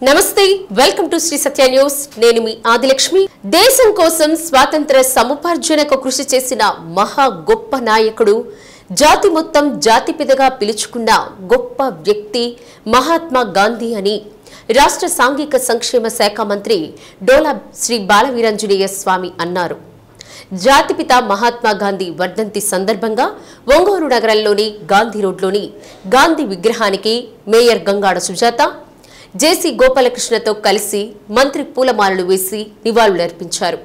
నమస్తే welcome to Shri Satya news నేను మీ ఆదిలక్ష్మి దేశం కోసం స్వాతంత్ర సముపార్జనకు కృషి చేసిన మహా గొప్ప నాయకుడు జాతి మొత్తం జాతిపితగా పిలుచుకున్న గొప్ప వ్యక్తి మహాత్మా గాంధీ అని రాష్ట్ర సాంఘిక సంక్షేమ శాఖ మంత్రి డోలా శ్రీ బాలవీరాంజనేయ స్వామి అన్నారు. జాతిపిత మహాత్మా గాంధీ వర్ధంతి సందర్భంగా ఒంగోలు నగరంలోని గాంధీ రోడ్లోని గాంధీ విగ్రహానికి మేయర్ గంగాడ సుజాత జేసీ గోపాలకృష్ణతో కలిసి మంత్రి పూలమాలలు వేసి నివాళులర్పించారు.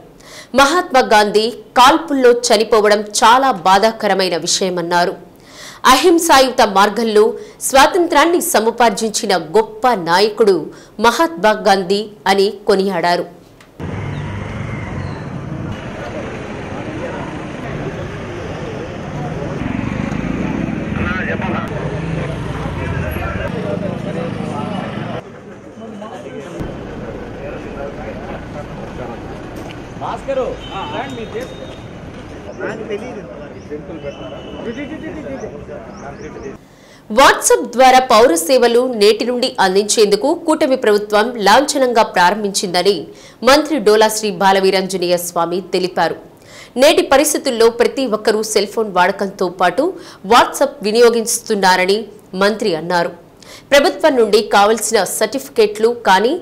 మహాత్మా గాంధీ కాల్పుల్లో చనిపోవడం చాలా బాధాకరమైన విషయమన్నారు. అహింసాయుత మార్గంలో స్వాతంత్రాన్ని సముపార్జించిన గొప్ప నాయకుడు మహాత్మా గాంధీ అని కొనియాడారు. వాట్సాప్ ద్వారా పౌర సేవలు నేటి నుండి అందించేందుకు కూటమి ప్రభుత్వం లాంఛనంగా ప్రారంభించిందని మంత్రి డోలా శ్రీ బాలవీరాంజనేయ స్వామి తెలిపారు. నేటి పరిస్థితుల్లో ప్రతి ఒక్కరూ సెల్ ఫోన్ వాడకంతో పాటు వాట్సాప్ వినియోగిస్తున్నారని మంత్రి అన్నారు. ప్రభుత్వం నుండి కావలసిన సర్టిఫికేట్లు కానీ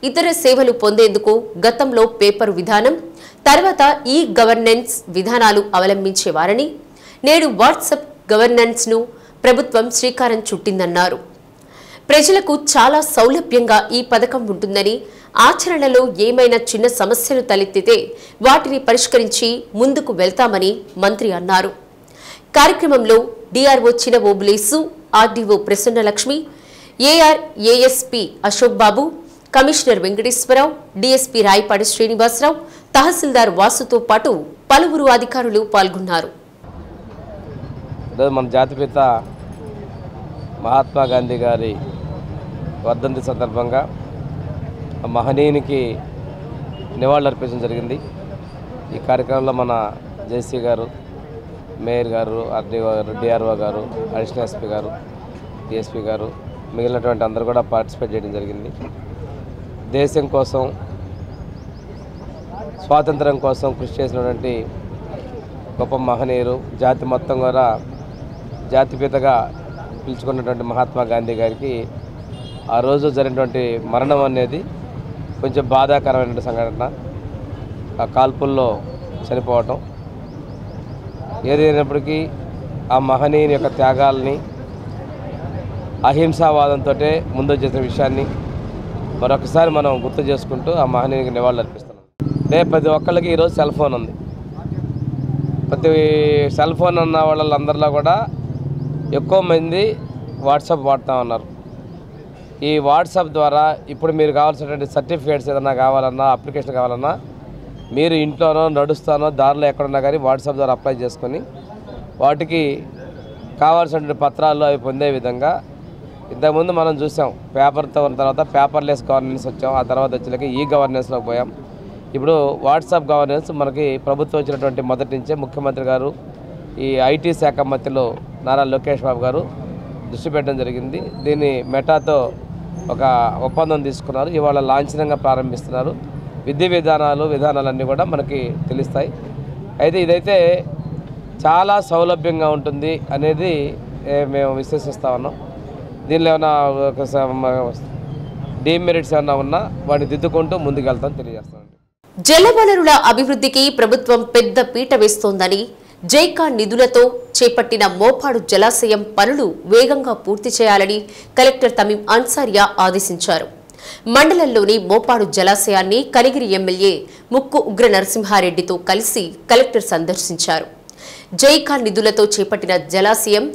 ఇతర సేవలు పొందేందుకు గతంలో పేపర్ విధానం తర్వాత ఈ గవర్నెన్స్ విధానాలు అవలంబించేవారని నేడు వాట్సాప్ గవర్నెన్స్ ను ప్రభుత్వం శ్రీకారం చుట్టిందన్నారు. ప్రజలకు చాలా సౌలభ్యంగా ఈ పథకం ఉంటుందని ఆచరణలో ఏమైనా చిన్న సమస్యలు తలెత్తితే వాటిని పరిష్కరించి ముందుకు వెళ్తామని మంత్రి అన్నారు. కార్యక్రమంలో డిఆర్ఓ చిన ఓబులేసు, ఆర్డీఓ ప్రసన్నలక్ష్మి, ఏఆర్ఏఎస్పీ అశోక్ బాబు, కమిషనర్ వెంకటేశ్వరరావు, డీఎస్పీ రాయపాటి శ్రీనివాసరావు, తహసీల్దార్ వాసుతో పాటు పలువురు అధికారులు పాల్గొన్నారు. మన జాతిపిత మహాత్మా గాంధీ గారి వర్ధంతి సందర్భంగా మహనీయునికి నివాళులర్పించడం జరిగింది. ఈ కార్యక్రమంలో మన జేసీ గారు, మేయర్ గారు, ఆర్డీఓ గారు, డిఆర్ఓ గారు, అడిషనల్ ఎస్పీ గారు, డిఎస్పీ గారు, మిగిలినటువంటి అందరూ కూడా పార్టిసిపేట్ చేయడం జరిగింది. దేశం కోసం, స్వాతంత్రం కోసం కృషి చేసినటువంటి గొప్ప మహనీయులు, జాతి మొత్తం కూడా జాతిపితగా పిలుచుకున్నటువంటి మహాత్మా గాంధీ గారికి ఆ రోజు జరిగినటువంటి మరణం అనేది కొంచెం బాధాకరమైన సంఘటన. ఆ కాల్పుల్లో చనిపోవటం ఏదైనప్పటికీ ఆ మహనీయుని యొక్క త్యాగాల్ని, అహింసావాదంతో ముందు చేసిన విషయాన్ని మరొకసారి మనం గుర్తు చేసుకుంటూ ఆ మహనీయునికి నివాళులు అర్పిస్తున్నాం. ప్రతి ఒక్కళ్ళకి ఈరోజు సెల్ ఫోన్ ఉంది. ప్రతి సెల్ ఫోన్ ఉన్న వాళ్ళందరిలో కూడా ఎక్కువ మంది వాట్సాప్ వాడుతూ ఉన్నారు. ఈ వాట్సాప్ ద్వారా ఇప్పుడు మీరు కావాల్సినటువంటి సర్టిఫికేట్స్ ఏదైనా కావాలన్నా, అప్లికేషన్ కావాలన్నా మీరు ఇంట్లోనో నడుస్తానో దారిలో ఎక్కడున్నా కానీ వాట్సాప్ ద్వారా అప్లై చేసుకొని వాటికి కావాల్సినటువంటి పత్రాలు అవి పొందే విధంగా ఇంతకుముందు మనం చూసాం. పేపర్తో ఉన్న తర్వాత పేపర్లెస్ గవర్నెన్స్ వచ్చాం. ఆ తర్వాత వచ్చేలాగా ఈ గవర్నెన్స్లోకి పోయాం. ఇప్పుడు వాట్సాప్ గవర్నెన్స్ మనకి ప్రభుత్వం వచ్చినటువంటి మొదటి నుంచే ముఖ్యమంత్రి గారు, ఈ ఐటీ శాఖ మంత్రిలో నారా లోకేష్ బాబు గారు దృష్టి పెట్టడం జరిగింది. దీన్ని మెటాతో ఒక ఒప్పందం తీసుకున్నారు. ఇవాళ లాంఛనంగా ప్రారంభిస్తున్నారు. విధానాలన్నీ కూడా మనకి తెలుస్తాయి. అయితే ఇదైతే చాలా సౌలభ్యంగా ఉంటుంది అనేది మేము విశ్వసిస్తూ ఉన్నాం. దీనిలో ఏమైనా డీమెరిట్స్ ఏమైనా ఉన్నా వాటిని దిద్దుకుంటూ ముందుకెళ్తామని తెలియజేస్తాం. జలవనరుల అభివృద్ధికి ప్రభుత్వం పెద్ద పీట వేస్తోందని, జైకా నిధులతో చేపట్టిన మోపాడు జలాశయం పనులు వేగంగా పూర్తి చేయాలని కలెక్టర్ తమీం అన్సారియా ఆదేశించారు. మండలంలోని మోపాడు జలాశయాన్ని కనిగిరి ఎమ్మెల్యే ముక్కు ఉగ్ర నరసింహారెడ్డితో కలిసి కలెక్టర్ సందర్శించారు. జైకా నిధులతో చేపట్టిన జలాశయం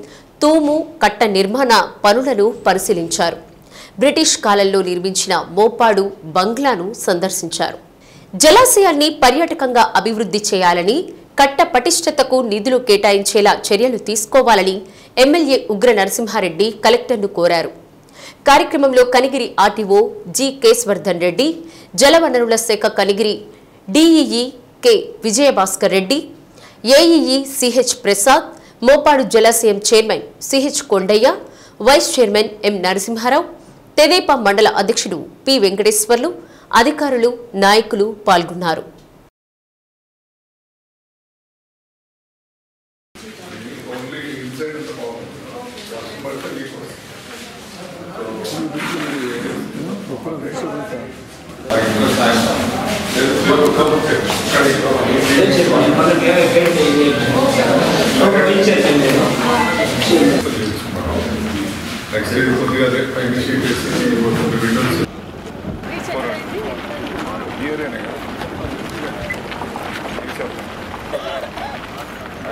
తూము, కట్ట నిర్మాణ పనులను పరిశీలించారు. బ్రిటిష్ కాలంలో నిర్మించిన మోపాడు బంగ్లాను సందర్శించారు. జలాశయాన్ని పర్యాటకంగా అభివృద్ధి చేయాలని, కట్ట పటిష్టతకు నిధులు కేటాయించేలా చర్యలు తీసుకోవాలని ఎమ్మెల్యే ఉగ్ర నరసింహారెడ్డి కలెక్టర్ను కోరారు. కార్యక్రమంలో కనిగిరి ఆర్టీఓ జి కేశవర్ధన్ రెడ్డి, జలవనరుల శాఖ Kanigiri DEE K Vijayabhaskar Reddy, AEE CH Prasad, Mopadu జలాశయం chairman CH Kondaiah, vice chairman M Narasimharao, తెదేపా మండల అధ్యక్షుడు పి వెంకటేశ్వర్లు, అధికారులు, నాయకులు పాల్గొన్నారు.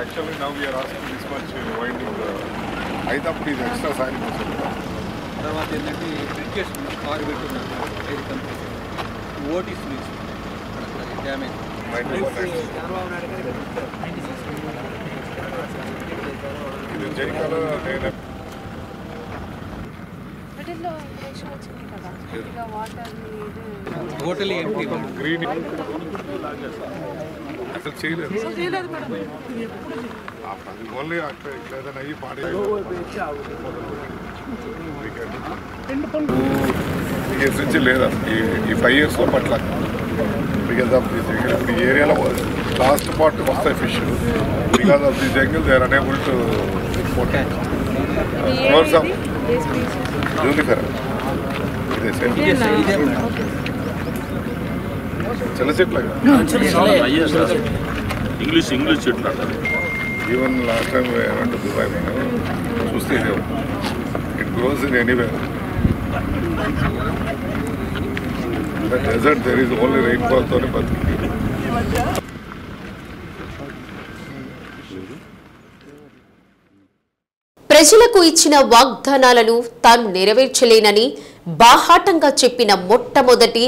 Actually, now we are asking this much winding the height up is extra sign. తర్వాత ఏంటంటే బ్రిడ్జెస్ కారు పెట్టున్నారు ఓటీస్ డ్యామేజ్ ఇది జైకాల హోటల్ ఎంట్రీ గ్రీన్ అసలు చేయలేదు ఓన్లీ ఏదైనా అయ్యి పాడే ఇయర్స్ నుంచి లేదా ఈ 5 years పట్ల బికాస్ ఆఫ్ ది జంగిల్ ఇప్పుడు ఈ ఏరియాలో లాస్ట్ పార్ట్ వస్తాయి fish because of the jungle they are unable to course of జూనిఫెరా ఇదే సేమ్ చెల్లచెట్లాగా ఇంగ్లీష్ చెట్లు అంటారు. ఈవెన్ లాస్ట్ టైం ఏమంటే దుబాయ్ చూస్తే ఇదే it grows in anywhere the desert there is only రైన్ఫాల్తోనే బతుకు. ప్రజలకు ఇచ్చిన వాగ్దానాలను తాను నెరవేర్చలేనని బాహాటంగా చెప్పిన మొట్టమొదటి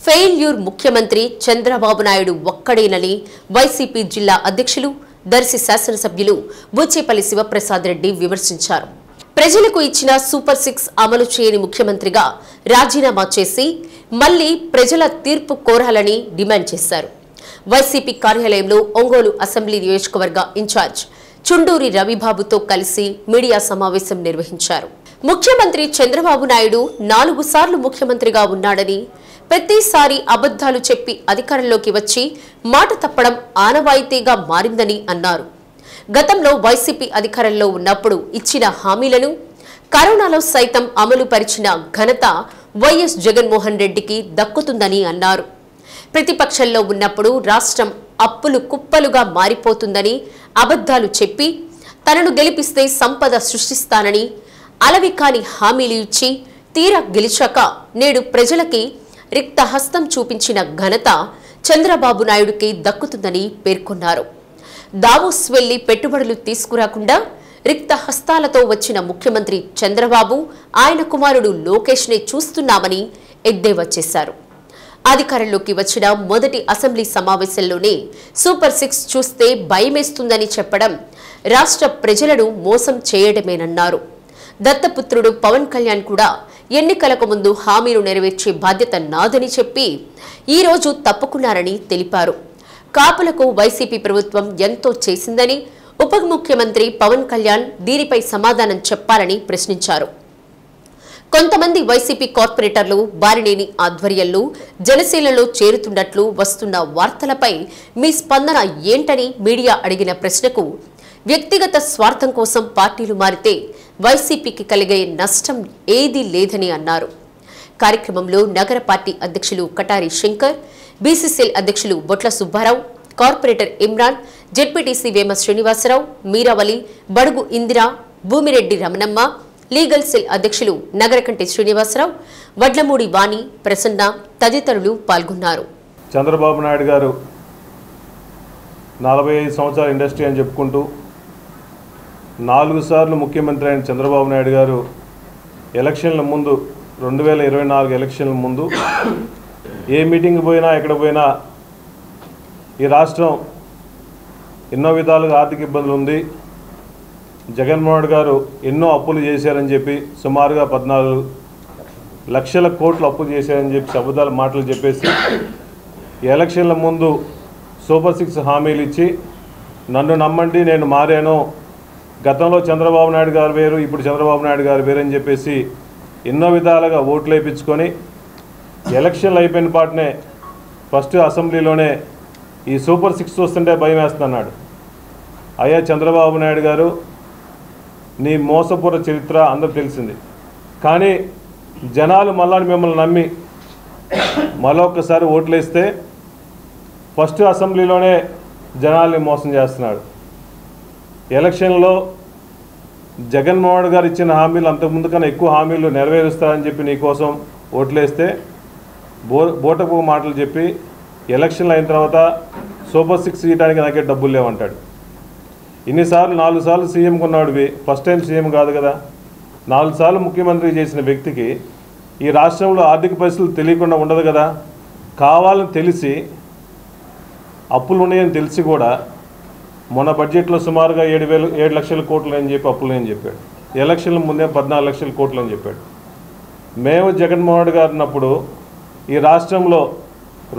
ఫెయిల్యూర్ ముఖ్యమంత్రి చంద్రబాబు నాయుడు ఒక్కడేనని వైసీపీ జిల్లా అధ్యక్షులు, దర్శి శాసనసభ్యులు బుచ్చేపల్లి శివప్రసాద్ రెడ్డి విమర్శించారు. ప్రజలకు ఇచ్చిన సూపర్ 6 అమలు చేయని ముఖ్యమంత్రిగా రాజీనామా చేసి మళ్లీ ప్రజల తీర్పు కోరాలని డిమాండ్ చేశారు. వైసీపీ కార్యాలయంలో ఒంగోలు అసెంబ్లీ నియోజకవర్గ ఇన్ఛార్జ్ చుండూరి రవిబాబుతో కలిసి మీడియా సమావేశం నిర్వహించారు. ముఖ్యమంత్రి చంద్రబాబు నాయుడు 4 సార్లు ముఖ్యమంత్రిగా ఉన్నాడని, ప్రతిసారి అబద్ధాలు చెప్పి అధికారంలోకి వచ్చి మాట తప్పడం ఆనవాయితీగా మారిందని అన్నారు. గతంలో వైసీపీ అధికారంలో ఉన్నప్పుడు ఇచ్చిన హామీలను కరోనాలో సైతం అమలు పరిచిన ఘనత వైఎస్ జగన్మోహన్ రెడ్డికి దక్కుతుందని అన్నారు. ప్రతిపక్షంలో ఉన్నప్పుడు రాష్ట్రం అప్పులు కుప్పలుగా మారిపోతుందని అబద్ధాలు చెప్పి తనను గెలిపిస్తే సంపద సృష్టిస్తానని అలవికాని హామీలు ఇచ్చి తీరా గెలిచాక నేడు ప్రజలకి రిక్త హస్తం చూపించిన ఘనత చంద్రబాబు నాయుడుకి దక్కుతుందని పేర్కొన్నారు. దావోస్ వెళ్లి పెట్టుబడులు తీసుకురాకుండా రిక్త హస్తాలతో వచ్చిన ముఖ్యమంత్రి చంద్రబాబు, ఆయన కుమారుడు లోకేష్ ని చూస్తున్నామని ఎద్దేవా చేశారు. అధికారంలోకి వచ్చిన మొదటి అసెంబ్లీ సమావేశంలోనే సూపర్ 6 చూస్తే భయమేస్తుందని చెప్పడం రాష్ట్ర ప్రజలను మోసం చేయడమేనన్నారు. దత్తపుత్రుడు పవన్ కళ్యాణ్ కూడా ఎన్నికలకు ముందు హామీలు నెరవేర్చే బాధ్యత నాదని చెప్పి ఈ రోజు తప్పుకున్నారని తెలిపారు. కాపులకు వైసీపీ ప్రభుత్వం ఎంతో చేసిందని, ఉప ముఖ్యమంత్రి పవన్ కళ్యాణ్ దీనిపై సమాధానం చెప్పాలని ప్రశ్నించారు. కొంతమంది వైసీపీ కార్పొరేటర్లు బారినేని ఆధ్వర్యంలో జనసేనలో చేరుతున్నట్లు వస్తున్న వార్తలపై మీ స్పందన ఏంటని మీడియా అడిగిన ప్రశ్నకు, వ్యక్తిగత స్వార్థం కోసం పార్టీలు మారితే వైసీపీకి కలిగే నష్టం ఏదీ లేదని అన్నారు. కార్యక్రమంలో నగర పార్టీ అధ్యక్షులు కటారి శంకర్, బీసీసీఎల్ అధ్యక్షులు బొట్ల సుబ్బారావు, కార్పొరేటర్ ఇమ్రాన్, జెడ్పీటీసీ వేమ శ్రీనివాసరావు, మీరావలి, బడుగు ఇందిరా, భూమిరెడ్డి రమణమ్మ, లీగల్ సెల్ అధ్యక్షులు నగరకంటి శ్రీనివాసరావు, వడ్లమూడి వాణి, ప్రసన్న తదితరులు పాల్గొన్నారు. చంద్రబాబు నాయుడు గారు 45 సంవత్సరాల ఇండస్ట్రీ అని చెప్పుకుంటూ 4 సార్లు ముఖ్యమంత్రి అయిన చంద్రబాబు నాయుడు గారు ఎలక్షన్ల ముందు 2024 ఎలక్షన్ల ముందు ఏ మీటింగ్ పోయినా ఎక్కడ పోయినా ఈ రాష్ట్రం ఎన్నో విధాలుగా ఆర్థిక ఇబ్బందులు ఉంది, జగన్మోహన్ గారు ఎన్నో అప్పులు చేశారని చెప్పి సుమారుగా 14 లక్షల కోట్లు అప్పు చేశారని చెప్పి అబద్ధాల మాటలు చెప్పేసి ఎలక్షన్ల ముందు సూపర్ 6 హామీలు ఇచ్చి నన్ను నమ్మండి నేను మారాను, గతంలో చంద్రబాబు నాయుడు గారు వేరు ఇప్పుడు చంద్రబాబు నాయుడు గారు వేరు అని చెప్పేసి ఎన్నో విధాలుగా ఓట్లు వేయించుకొని ఎలక్షన్లు అయిపోయిన పాటనే ఫస్ట్ అసెంబ్లీలోనే ఈ సూపర్ 6 వస్తుంటే భయం వేస్తున్నాడు. అయ్యా చంద్రబాబు నాయుడు గారు, నీ మోసపూర చరిత్ర అందరూ తెలిసింది. కానీ జనాలు మళ్ళా మిమ్మల్ని నమ్మి మరొకసారి ఓట్లు వేస్తే ఫస్ట్ అసెంబ్లీలోనే జనాల్ని మోసం చేస్తున్నాడు. ఎలక్షన్లో జగన్మోహన్ గారు ఇచ్చిన హామీలు అంతకుముందు కన్నా ఎక్కువ హామీలు నెరవేరుస్తారని చెప్పి నీకోసం ఓట్లేస్తే బోటపు మాటలు చెప్పి ఎలక్షన్లు అయిన తర్వాత సూపర్ 6 ఇవ్వడానికి నాకే డబ్బులు లేవంటాడు. ఇన్నిసార్లు 4 సార్లు సీఎం కొన్నాడువి, ఫస్ట్ టైం సీఎం కాదు కదా. 4 సార్లు ముఖ్యమంత్రి చేసిన వ్యక్తికి ఈ రాష్ట్రంలో ఆర్థిక పరిస్థితులు తెలియకుండా ఉండదు కదా. కావాలని తెలిసి అప్పులు ఉన్నాయని తెలిసి కూడా మొన్న బడ్జెట్లో సుమారుగా 7 లక్షల కోట్లు అని చెప్పి అప్పులు అని చెప్పాడు. ఎలక్షన్ల ముందే 14 లక్షల కోట్లు అని చెప్పాడు. మేము జగన్మోహన్ గారు ఉన్నప్పుడు ఈ రాష్ట్రంలో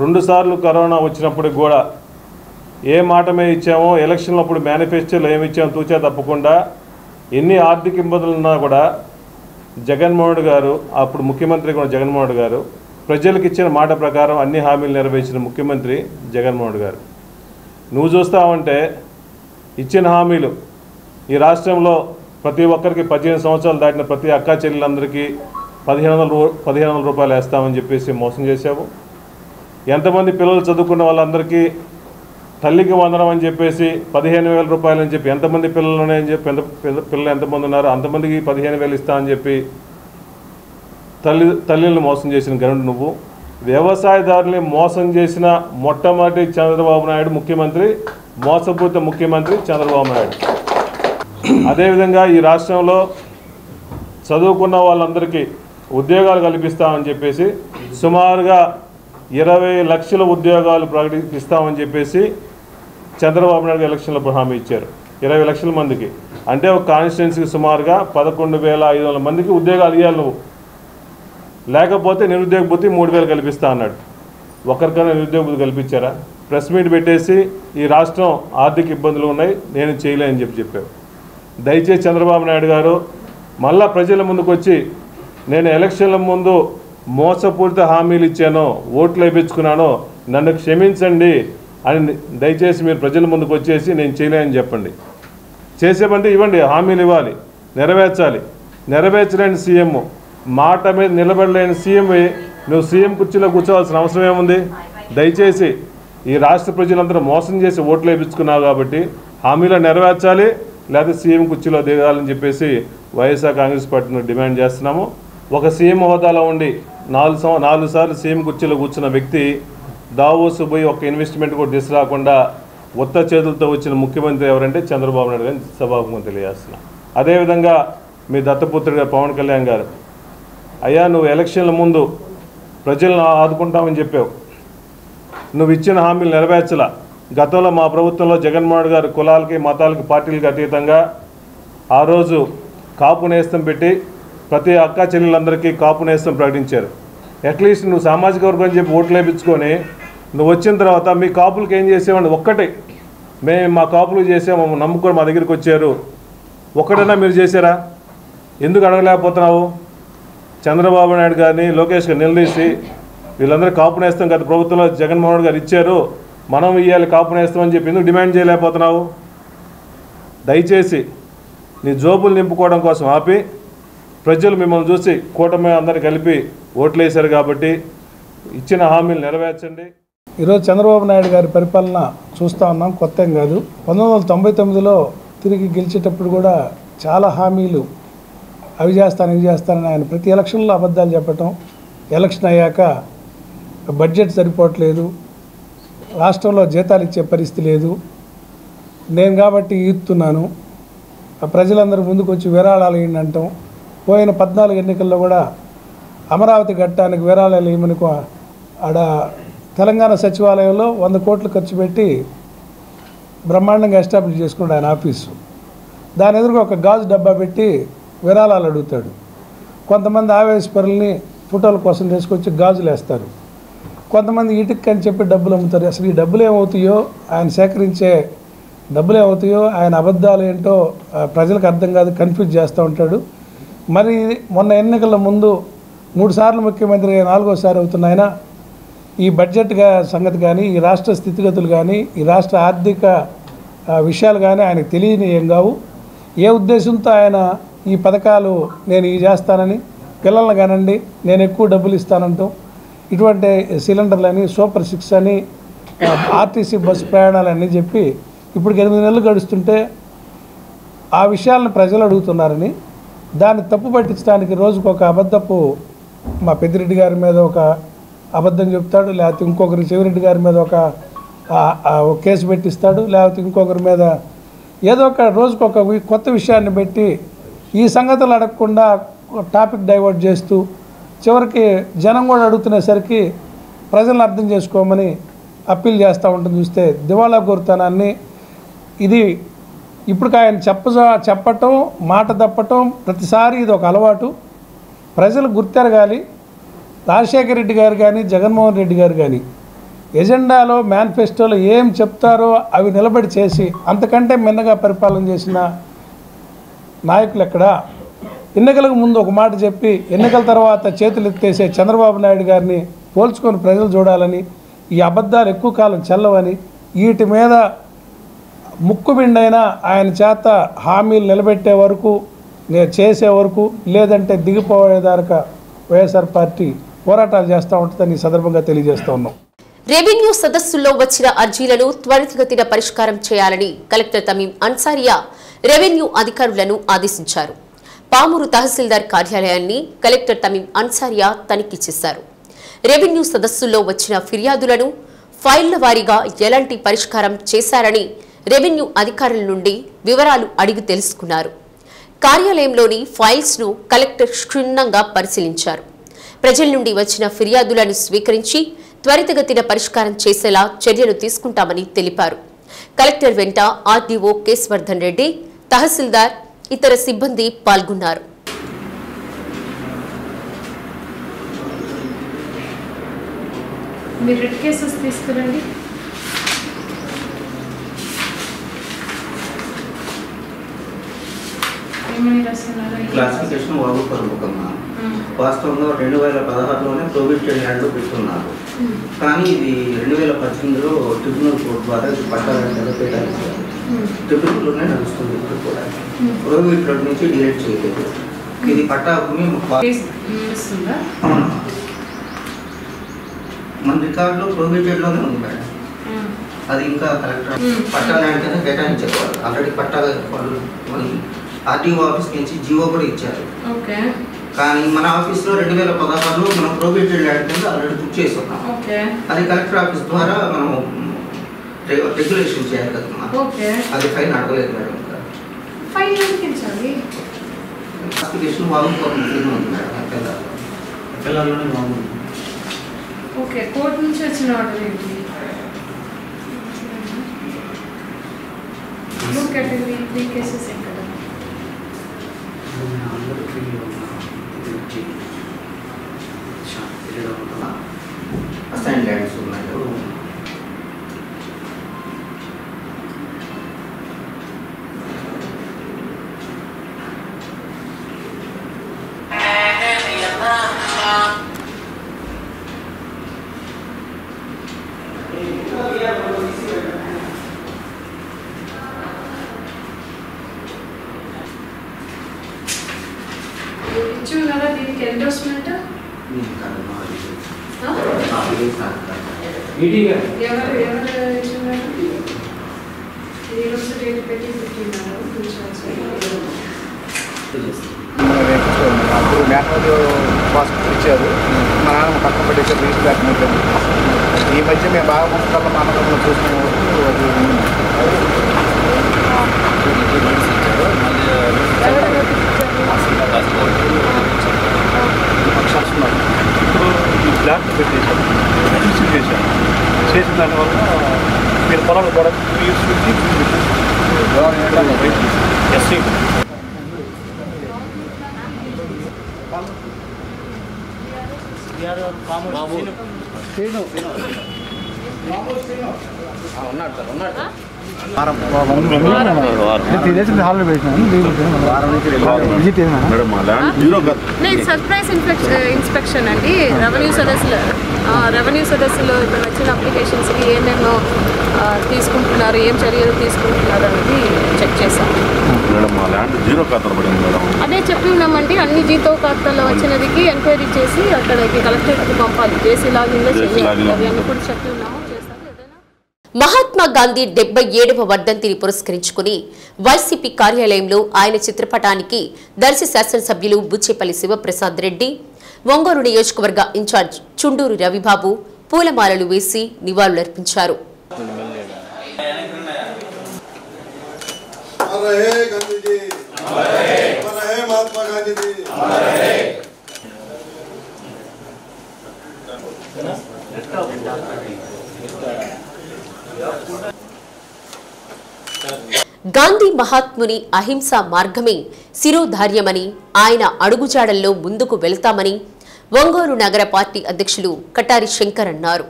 2 సార్లు కరోనా వచ్చినప్పుడు కూడా ఏ మాట మీద ఇచ్చామో ఎలక్షన్లు అప్పుడు మేనిఫెస్టోలో ఏమి ఇచ్చామో తూచా తప్పకుండా ఎన్ని ఆర్థిక ఇబ్బందులు ఉన్నా కూడా జగన్మోహన్ గారు, అప్పుడు ముఖ్యమంత్రి కూడా జగన్మోహన్ గారు, ప్రజలకు ఇచ్చిన మాట ప్రకారం అన్ని హామీలు నెరవేర్చిన ముఖ్యమంత్రి జగన్మోహన్ గారు. నువ్వు చూస్తావంటే ఇచ్చిన హామీలు ఈ రాష్ట్రంలో ప్రతి ఒక్కరికి 15 సంవత్సరాలు దాటిన ప్రతి అక్కా చెల్లెలందరికీ 1500 రూపాయలు వేస్తామని చెప్పేసి మోసం చేశావు. ఎంతమంది పిల్లలు చదువుకున్న వాళ్ళందరికీ తల్లికి వందనం అని చెప్పేసి 15,000 రూపాయలు అని చెప్పి, ఎంతమంది పిల్లలు ఉన్నాయని చెప్పి, పిల్లలు ఎంతమంది ఉన్నారో అంతమందికి 15,000 ఇస్తామని చెప్పి తల్లిని మోసం చేసిన గనుడు నువ్వు. వ్యవసాయదారుల్ని మోసం చేసిన మొట్టమొదటి చంద్రబాబు నాయుడు ముఖ్యమంత్రి, మోసపూరిత ముఖ్యమంత్రి చంద్రబాబు నాయుడు. అదేవిధంగా ఈ రాష్ట్రంలో చదువుకున్న వాళ్ళందరికీ ఉద్యోగాలు కల్పిస్తామని చెప్పేసి సుమారుగా 20 లక్షల ఉద్యోగాలు ప్రకటిస్తామని చెప్పేసి చంద్రబాబు నాయుడు ఎలక్షన్లో హామీ ఇచ్చారు. 20 లక్షల మందికి అంటే ఒక కాన్స్టిట్యున్సీకి సుమారుగా 11,500 మందికి ఉద్యోగాలు ఇవ్వాలి నువ్వు. లేకపోతే నిరుద్యోగ భృతి 3,000 కల్పిస్తా అన్నాడు. ఒకరికైనా నిరుద్యోగ భృతి కల్పించారా? ప్రెస్ మీట్ పెట్టేసి ఈ రాష్ట్రం ఆర్థిక ఇబ్బందులు ఉన్నాయి, నేను చేయలేని చెప్పారు. దయచేసి చంద్రబాబు నాయుడు గారు మళ్ళా ప్రజల ముందుకు వచ్చి, నేను ఎలక్షన్ల ముందు మోసపూరిత హామీలు ఇచ్చానో, ఓట్లు వేయించుకున్నానో, నన్ను క్షమించండి అని దయచేసి మీరు ప్రజల ముందుకు వచ్చేసి నేను చేయలేని చెప్పండి. చేసేమంటే ఇవ్వండి, హామీలు ఇవ్వాలి, నెరవేర్చాలి. నెరవేర్చలేని సీఎం, మాట మీద నిలబడలేని సీఎం నువ్వు సీఎం కుర్చీలో కూర్చోవాల్సిన అవసరం ఏముంది? దయచేసి ఈ రాష్ట్ర ప్రజలందరూ మోసం చేసి ఓట్లు వేయించుకున్నావు కాబట్టి హామీలో నెరవేర్చాలి, లేదా సీఎం కుర్చీలో దిగాలని చెప్పేసి వైఎస్ఆర్ కాంగ్రెస్ పార్టీని డిమాండ్ చేస్తున్నాము. ఒక సీఎం హోదాలో ఉండి 4 సార్లు సీఎం కుర్చీలో కూర్చున్న వ్యక్తి దావోసు పోయి ఒక ఇన్వెస్ట్మెంట్ కూడా తీసుకురాకుండా ఉత్త చేతులతో వచ్చిన ముఖ్యమంత్రి ఎవరంటే చంద్రబాబు నాయుడు గారిని సభాముఖంగా తెలియజేస్తున్నా. అదేవిధంగా మీ దత్తపుత్రుడు పవన్ కళ్యాణ్ గారు, అయ్యా నువ్వు ఎలక్షన్ల ముందు ప్రజలను ఆదుకుంటామని చెప్పావు, నువ్వు ఇచ్చిన హామీలు నెరవేర్చలా. గతంలో మా ప్రభుత్వంలో జగన్మోహన్ గారు కులాలకి, మతాలకి, పార్టీలకి అతీతంగా ఆ రోజు కాపు నేస్తం పెట్టి ప్రతి అక్కా చెల్లెలందరికీ కాపు నేస్తం ప్రకటించారు. అట్లీస్ట్ నువ్వు సామాజిక వర్గం చెప్పి ఓట్లు వేయించుకొని నువ్వు వచ్చిన తర్వాత మీ కాపులకి ఏం చేసేవాడిని? ఒక్కటే, మేము మా కాపులు చేసాము, నమ్ముకొని మా దగ్గరికి వచ్చారు, ఒక్కడైనా మీరు చేశారా? ఎందుకు అడగలేకపోతున్నావు? చంద్రబాబు నాయుడు గారిని, లోకేష్ గారిని నిలదీసి వీళ్ళందరూ కాపు నేస్తాం గత ప్రభుత్వంలో జగన్మోహన్ గారు ఇచ్చారు, మనం ఇవ్వాలి కాపు నేస్తామని చెప్పి ఎందుకు డిమాండ్ చేయలేకపోతున్నావు? దయచేసి నీ జోబులు నింపుకోవడం కోసం ఆపి ప్రజలు మిమ్మల్ని చూసి కూటమి అందరినీ కలిపి ఓట్లు వేశారు కాబట్టి ఇచ్చిన హామీలు నెరవేర్చండి. ఈరోజు చంద్రబాబు నాయుడు గారి పరిపాలన చూస్తూ ఉన్నాం, కొత్త ఏం కాదు. 1999లో తిరిగి గెలిచేటప్పుడు కూడా చాలా హామీలు అవి చేస్తాను ఇవి చేస్తానని ఆయన ప్రతి ఎలక్షన్లో అబద్ధాలు చెప్పటం, ఎలక్షన్ అయ్యాక బడ్జెట్ సరిపోవట్లేదు, రాష్ట్రంలో జీతాలు ఇచ్చే పరిస్థితి లేదు, నేను కాబట్టి ఈస్తున్నాను, ప్రజలందరూ ముందుకు వచ్చి విరాళాలు ఇవ్వండి అంటాం. పోయిన 14 ఎన్నికల్లో కూడా అమరావతి ఘట్టానికి విరాళాలు ఇవ్వమని ఆడ తెలంగాణ సచివాలయంలో 100 కోట్లు ఖర్చు పెట్టి బ్రహ్మాండంగా ఎస్టాబ్లిష్ చేసుకున్నాడు ఆయన ఆఫీసు. దాని ఎదురుగా ఒక గాజు డబ్బా పెట్టి విరాళాలు అడుగుతాడు. కొంతమంది ఆవేశపరుల్ని ఫోటోల కోసం తీసుకొచ్చి గాజులు వేస్తారు, కొంతమంది ఇటుక్ అని చెప్పి డబ్బులు అమ్ముతారు. అసలు ఈ డబ్బులు ఏమవుతాయో, ఆయన సేకరించే డబ్బులు ఏమవుతాయో, ఆయన అబద్ధాలు ఏంటో ప్రజలకు అర్థం కాదు, కన్ఫ్యూజ్ చేస్తూ ఉంటాడు. మరి మొన్న ఎన్నికల ముందు 3 సార్లు ముఖ్యమంత్రిగా 4వసారి అవుతున్న ఆయన ఈ బడ్జెట్ సంగతి కానీ, ఈ రాష్ట్ర స్థితిగతులు కానీ, ఈ రాష్ట్ర ఆర్థిక విషయాలు కానీ ఆయనకు తెలియని ఏం కావు. ఏ ఉద్దేశంతో ఆయన ఈ పథకాలు నేను ఇవి చేస్తానని, పిల్లల్ని కానండి నేను ఎక్కువ డబ్బులు ఇస్తానంటాం, ఇటువంటి సిలిండర్లని, సూపర్ 6 అని, ఆర్టీసీ బస్సు ప్రయాణాలన్నీ చెప్పి ఇప్పటికి 8 నెలలు గడుస్తుంటే ఆ విషయాలను ప్రజలు అడుగుతున్నారని, దాన్ని తప్పు పట్టించడానికి రోజుకు ఒక అబద్ధపు మా పెద్దిరెడ్డి గారి మీద ఒక అబద్ధం చెప్తాడు, లేకపోతే ఇంకొకరి చెవిరెడ్డి గారి మీద ఒక కేసు పెట్టిస్తాడు, లేకపోతే ఇంకొకరి మీద ఏదో ఒక రోజుకు ఒక కొత్త విషయాన్ని పెట్టి ఈ సంగతులు అడగకుండా టాపిక్ డైవర్ట్ చేస్తూ చివరికి జనం కూడా అడుగుతునేసరికి ప్రజలను అర్థం చేసుకోమని అప్పీల్ చేస్తూ ఉంటుంది. చూస్తే దివాళా కోరుతనాన్ని ఇది ఇప్పుడు ఆయన చెప్పటం, మాట తప్పటం ప్రతిసారి ఇది ఒక అలవాటు. ప్రజలు గుర్తెరగాలి. రాజశేఖర రెడ్డి గారు కానీ, జగన్మోహన్ రెడ్డి గారు కానీ ఎజెండాలో, మేనిఫెస్టోలో ఏం చెప్తారో అవి నిలబడి చేసి అంతకంటే మిన్నగా పరిపాలన చేసిన నాయకులు ఎక్కడా? ఎన్నికలకు ముందు ఒక మాట చెప్పి ఎన్నికల తర్వాత చేతులు ఎత్తేసే చంద్రబాబు నాయుడు గారిని పోల్చుకొని ప్రజలు చూడాలని, ఈ అబద్ధాలు ఎక్కువ కాలం చెల్లవని, వీటి మీద ముక్కుబిండైనా ఆయన చేత హామీలు నిలబెట్టే వరకు, చేసే వరకు, లేదంటే దిగిపోయేదాకా వైఎస్ఆర్ పార్టీ పోరాటాలు చేస్తూ ఉంటుందని ఈ సందర్భంగా తెలియజేస్తూ ఉన్నాం. రెవెన్యూ సదస్సుల్లో వచ్చిన అర్జీలను త్వరితగతిన పరిష్కారం చేయాలని కలెక్టర్ తమీం అన్సారియా రెవెన్యూ అధికారులను ఆదేశించారు. పామూరు తహసీల్దార్ కార్యాలయాన్ని కలెక్టర్ తమీం అన్సారియా తనిఖీ చేశారు. రెవెన్యూ సదస్సుల్లో వచ్చిన ఫిర్యాదులను ఫైళ్ల వారీగా ఎలాంటి పరిష్కారం చేశారని రెవెన్యూ అధికారుల నుండి వివరాలు అడిగి తెలుసుకున్నారు. కార్యాలయంలోని ఫైల్స్ను కలెక్టర్ క్షుణ్ణంగా పరిశీలించారు. ప్రజల నుండి వచ్చిన ఫిర్యాదులను స్వీకరించి త్వరితగతిన పరిష్కారం చేసేలా చర్యలు తీసుకుంటామని తెలిపారు. కలెక్టర్ వెంట ఆర్డీఓ కేశవర్ధన్ రెడ్డి, తహసీల్దార్, ఇతర సిబ్బంది పాల్గొన్నారు. మీరు రెడ్ కేసెస్ తీసుకురండి. క్లాసిఫికేషన్ వాడుకోరుకున్నా వాస్తవంగా 2016లోనే ప్రొవిజన్ ల్యాండ్లో పెట్టుకున్నారు. కానీ ఇది 2018లో ట్రిబ్యునల్ కోర్టు ద్వారా ఇది పట్టాలంటే కేటాయించారు. ట్రిబ్యునల్లోనే నడుస్తుంది. ఇప్పుడు కూడా ప్రొవిజన్ నుంచి డిలీట్ చేయలేదు. ఇది పట్టా భూమి మన రికార్డులో ప్రొవిజన్లోనే ఉంది మేడం. అది ఇంకా కలెక్టర్ పట్టా ల్యాండ్ కింద కేటాయించేవారు. ఆల్రెడీ పట్టా వాళ్ళు ఆర్టీఓ ఆఫీస్ నుంచి జీవో కూడా ఇచ్చారు. కానీ మన ఆఫీస్లో 2016లో మనం ప్రొవిజన్ ల్యాండ్ కింద ఆల్రెడీ బుక్ చేసి ఉన్నాం. అది కలెక్టర్ ఆఫీస్ ద్వారా మనం రెగ్యులేషన్ చేయాలి కదా. అది ఫైన్ అడగలేదు మేడం. క్లాసిఫికేషన్ వాడుకోవాలి మేడం. పిల్లల్లోనే బాగుంది. ఓకే, కోర్టు నుంచి వచ్చిన ఆర్డర్ ఏంటి? కేటగిరీ 3 కేసెస్ ఎక్కడ? అసైన్ ల్యాండ్స్ ఉన్నాయి. కదా దీనికి ఎండోర్స్మెంట్ ఎవరు యూనివర్సిటీ పెట్టి పెట్టినారు. అప్పుడు మ్యాన్యువల్ పాస్బుక్ ఇచ్చారు. మా నాన్న పక్కన పెట్టేసారు. రిజిస్టర్ డాక్యుమెంట్ ఈ మధ్య మేము బాగా పుస్తకాల్లో మా అన్నదమ్ములు చూసుకునే ఇప్పుడు ఈ బ్లాక్ పెట్టేశారు. రిజిస్టర్ చేశారు. చేసిన దానివల్ల మీరు పొలాలు కూడా 2 years నుంచి ఎస్సీ సర్ప్రైజ్ ఇన్స్పెక్షన్ అండి. రెవెన్యూ సదస్సులో ఇప్పుడు వచ్చిన అప్లికేషన్స్కి ఏమేమో తీసుకుంటున్నారు, ఏం చర్యలు తీసుకుంటున్నారు అనేది చెక్ చేశాం. అదే చెప్పి ఉన్నామండి, అన్ని జీతో ఖాతాలో వచ్చినదికి ఎంక్వైరీ చేసి అక్కడికి కలెక్టరేట్కి పంపాలి. జేసీ లాగిన్లో చేయాలి అని కూడా చెప్పి ఉన్నాము. మహాత్మా గాంధీ 77వ వర్ధంతిని పురస్కరించుకుని వైసీపీ కార్యాలయంలో ఆయన చిత్రపటానికి దర్శి శాసనసభ్యులు బుచ్చేపల్లి శివప్రసాద్ రెడ్డి, ఒంగోలు నియోజకవర్గ ఇన్ఛార్జ్ చుండూరు రవిబాబు పూలమాలలు వేసి నివాళులర్పించారు. గాంధీ మహాత్ముని అహింసా మార్గమే శిరోధార్యమని, ఆయన అడుగుజాడల్లో ముందుకు వెళ్తామని ఒంగోలు నగర పార్టీ అధ్యక్షులు కటారి శంకర్ అన్నారు.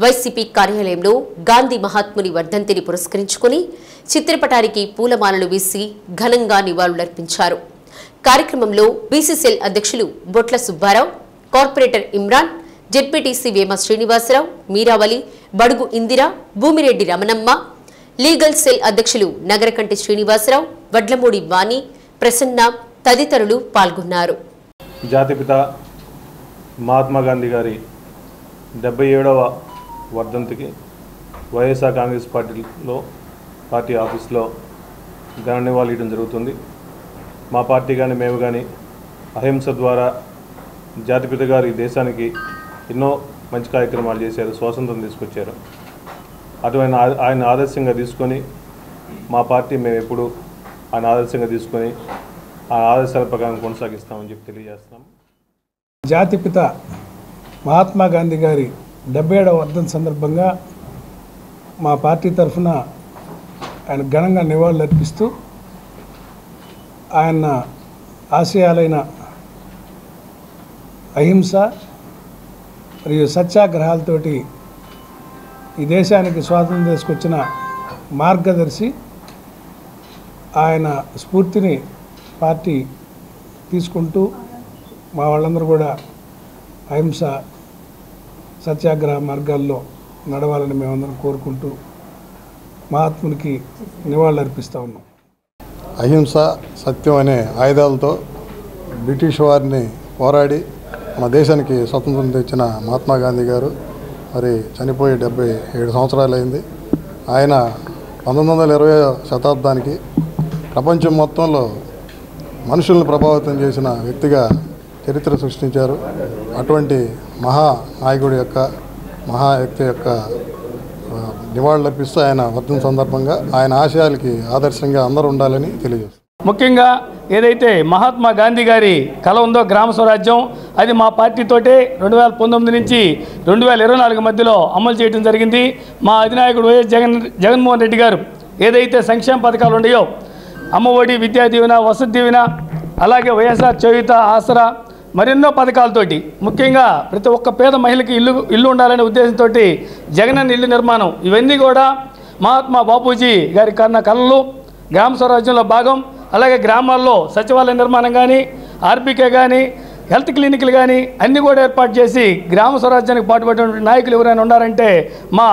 వైసీపీ కార్యాలయంలో గాంధీ మహాత్ముని వర్ధంతిని పురస్కరించుకుని చిత్రపటానికి పూలమాలలు వేసి ఘనంగా నివాళులర్పించారు. కార్యక్రమంలో బీసీసీఎల్ అధ్యక్షులు బొట్ల సుబ్బారావు, కార్పొరేటర్ ఇమ్రాన్, జెడ్పీటీసీ వేమ శ్రీనివాసరావు, మీరావళి, బడుగు ఇందిరా, భూమిరెడ్డి రమణమ్మ, లీగల్ సెల్ అధ్యక్షులు నగరకంటి శ్రీనివాసరావు, వడ్లమూడి వాణి, ప్రసన్న తదితరులు పాల్గొన్నారు. జాతిపిత మహాత్మా గాంధీ గారి 77వ వర్ధంతికి వైఎస్ఆర్ కాంగ్రెస్ పార్టీ ఆఫీస్లో ఘన నివాళులు ఇవ్వడం జరుగుతుంది. మా పార్టీ కానీ మేము కానీ అహింస ద్వారా జాతిపిత గారి దేశానికి ఎన్నో మంచి కార్యక్రమాలు చేశారు, స్వాతంత్రం తీసుకొచ్చారు. అటువంటి ఆయన ఆదర్శంగా తీసుకొని మా పార్టీ మేము ఎప్పుడు ఆయన ఆదర్శంగా తీసుకొని ఆ ఆదర్శాల ప్రకారం కొనసాగిస్తామని చెప్పి తెలియజేస్తున్నాం. జాతిపిత మహాత్మా గాంధీ గారి 77వ వర్ధంతి సందర్భంగా మా పార్టీ తరఫున ఆయన ఘనంగా నివాళులు అర్పిస్తూ ఆయన ఆశయాలైన అహింస మరియు సత్యాగ్రహాలతోటి ఈ దేశానికి స్వాతంత్రం తీసుకొచ్చిన మార్గదర్శి, ఆయన స్ఫూర్తిని పార్టీ తీసుకుంటూ మా వాళ్ళందరూ కూడా అహింస సత్యాగ్రహ మార్గాల్లో నడవాలని మేమందరం కోరుకుంటూ మహాత్మునికి నివాళులు అర్పిస్తూ ఉన్నాం. అహింస సత్యం అనే ఆయుధాలతో బ్రిటిష్ వారిని పోరాడి మన దేశానికి స్వతంత్రం తెచ్చిన మహాత్మా గాంధీ గారు మరి చనిపోయి 77 సంవత్సరాలు అయింది. ఆయన 1920వ శతాబ్దానికి ప్రపంచం మొత్తంలో మనుషులను ప్రభావితం చేసిన వ్యక్తిగా చరిత్ర సృష్టించారు. అటువంటి మహానాయకుడి యొక్క మహా వ్యక్తి యొక్క నివాళులు అర్పిస్తూ ఆయన వర్ధంతి సందర్భంగా ఆయన ఆశయాలకి ఆదర్శంగా అందరూ ఉండాలని తెలియజేస్తారు. ముఖ్యంగా ఏదైతే మహాత్మా గాంధీ గారి కళ ఉందో గ్రామ స్వరాజ్యం, అది మా పార్టీతోటే 2019 నుంచి 2024 మధ్యలో అమలు చేయడం జరిగింది. మా అధినాయకుడు వైఎస్ జగన్మోహన్ రెడ్డి గారు ఏదైతే సంక్షేమ పథకాలు ఉన్నాయో, అమ్మఒడి, విద్యా దీవెన, వసతి దీవెన, అలాగే వైఎస్ఆర్ చేయూత, ఆసరా, మరెన్నో పథకాలతోటి ముఖ్యంగా ప్రతి ఒక్క పేద మహిళకి ఇల్లు ఉండాలనే ఉద్దేశంతో జగనన్న ఇల్లు నిర్మాణం, ఇవన్నీ కూడా మహాత్మా బాపూజీ గారి కన్న కళలు, గ్రామ స్వరాజ్యంలో భాగం. అలాగే గ్రామాల్లో సచివాలయ నిర్మాణం కానీ, ఆర్బీకే కానీ, హెల్త్ క్లినిక్లు కానీ అన్నీ కూడా ఏర్పాటు చేసి గ్రామ స్వరాజ్యానికి పాటుపడిన నాయకులు ఎవరైనా ఉన్నారంటే మా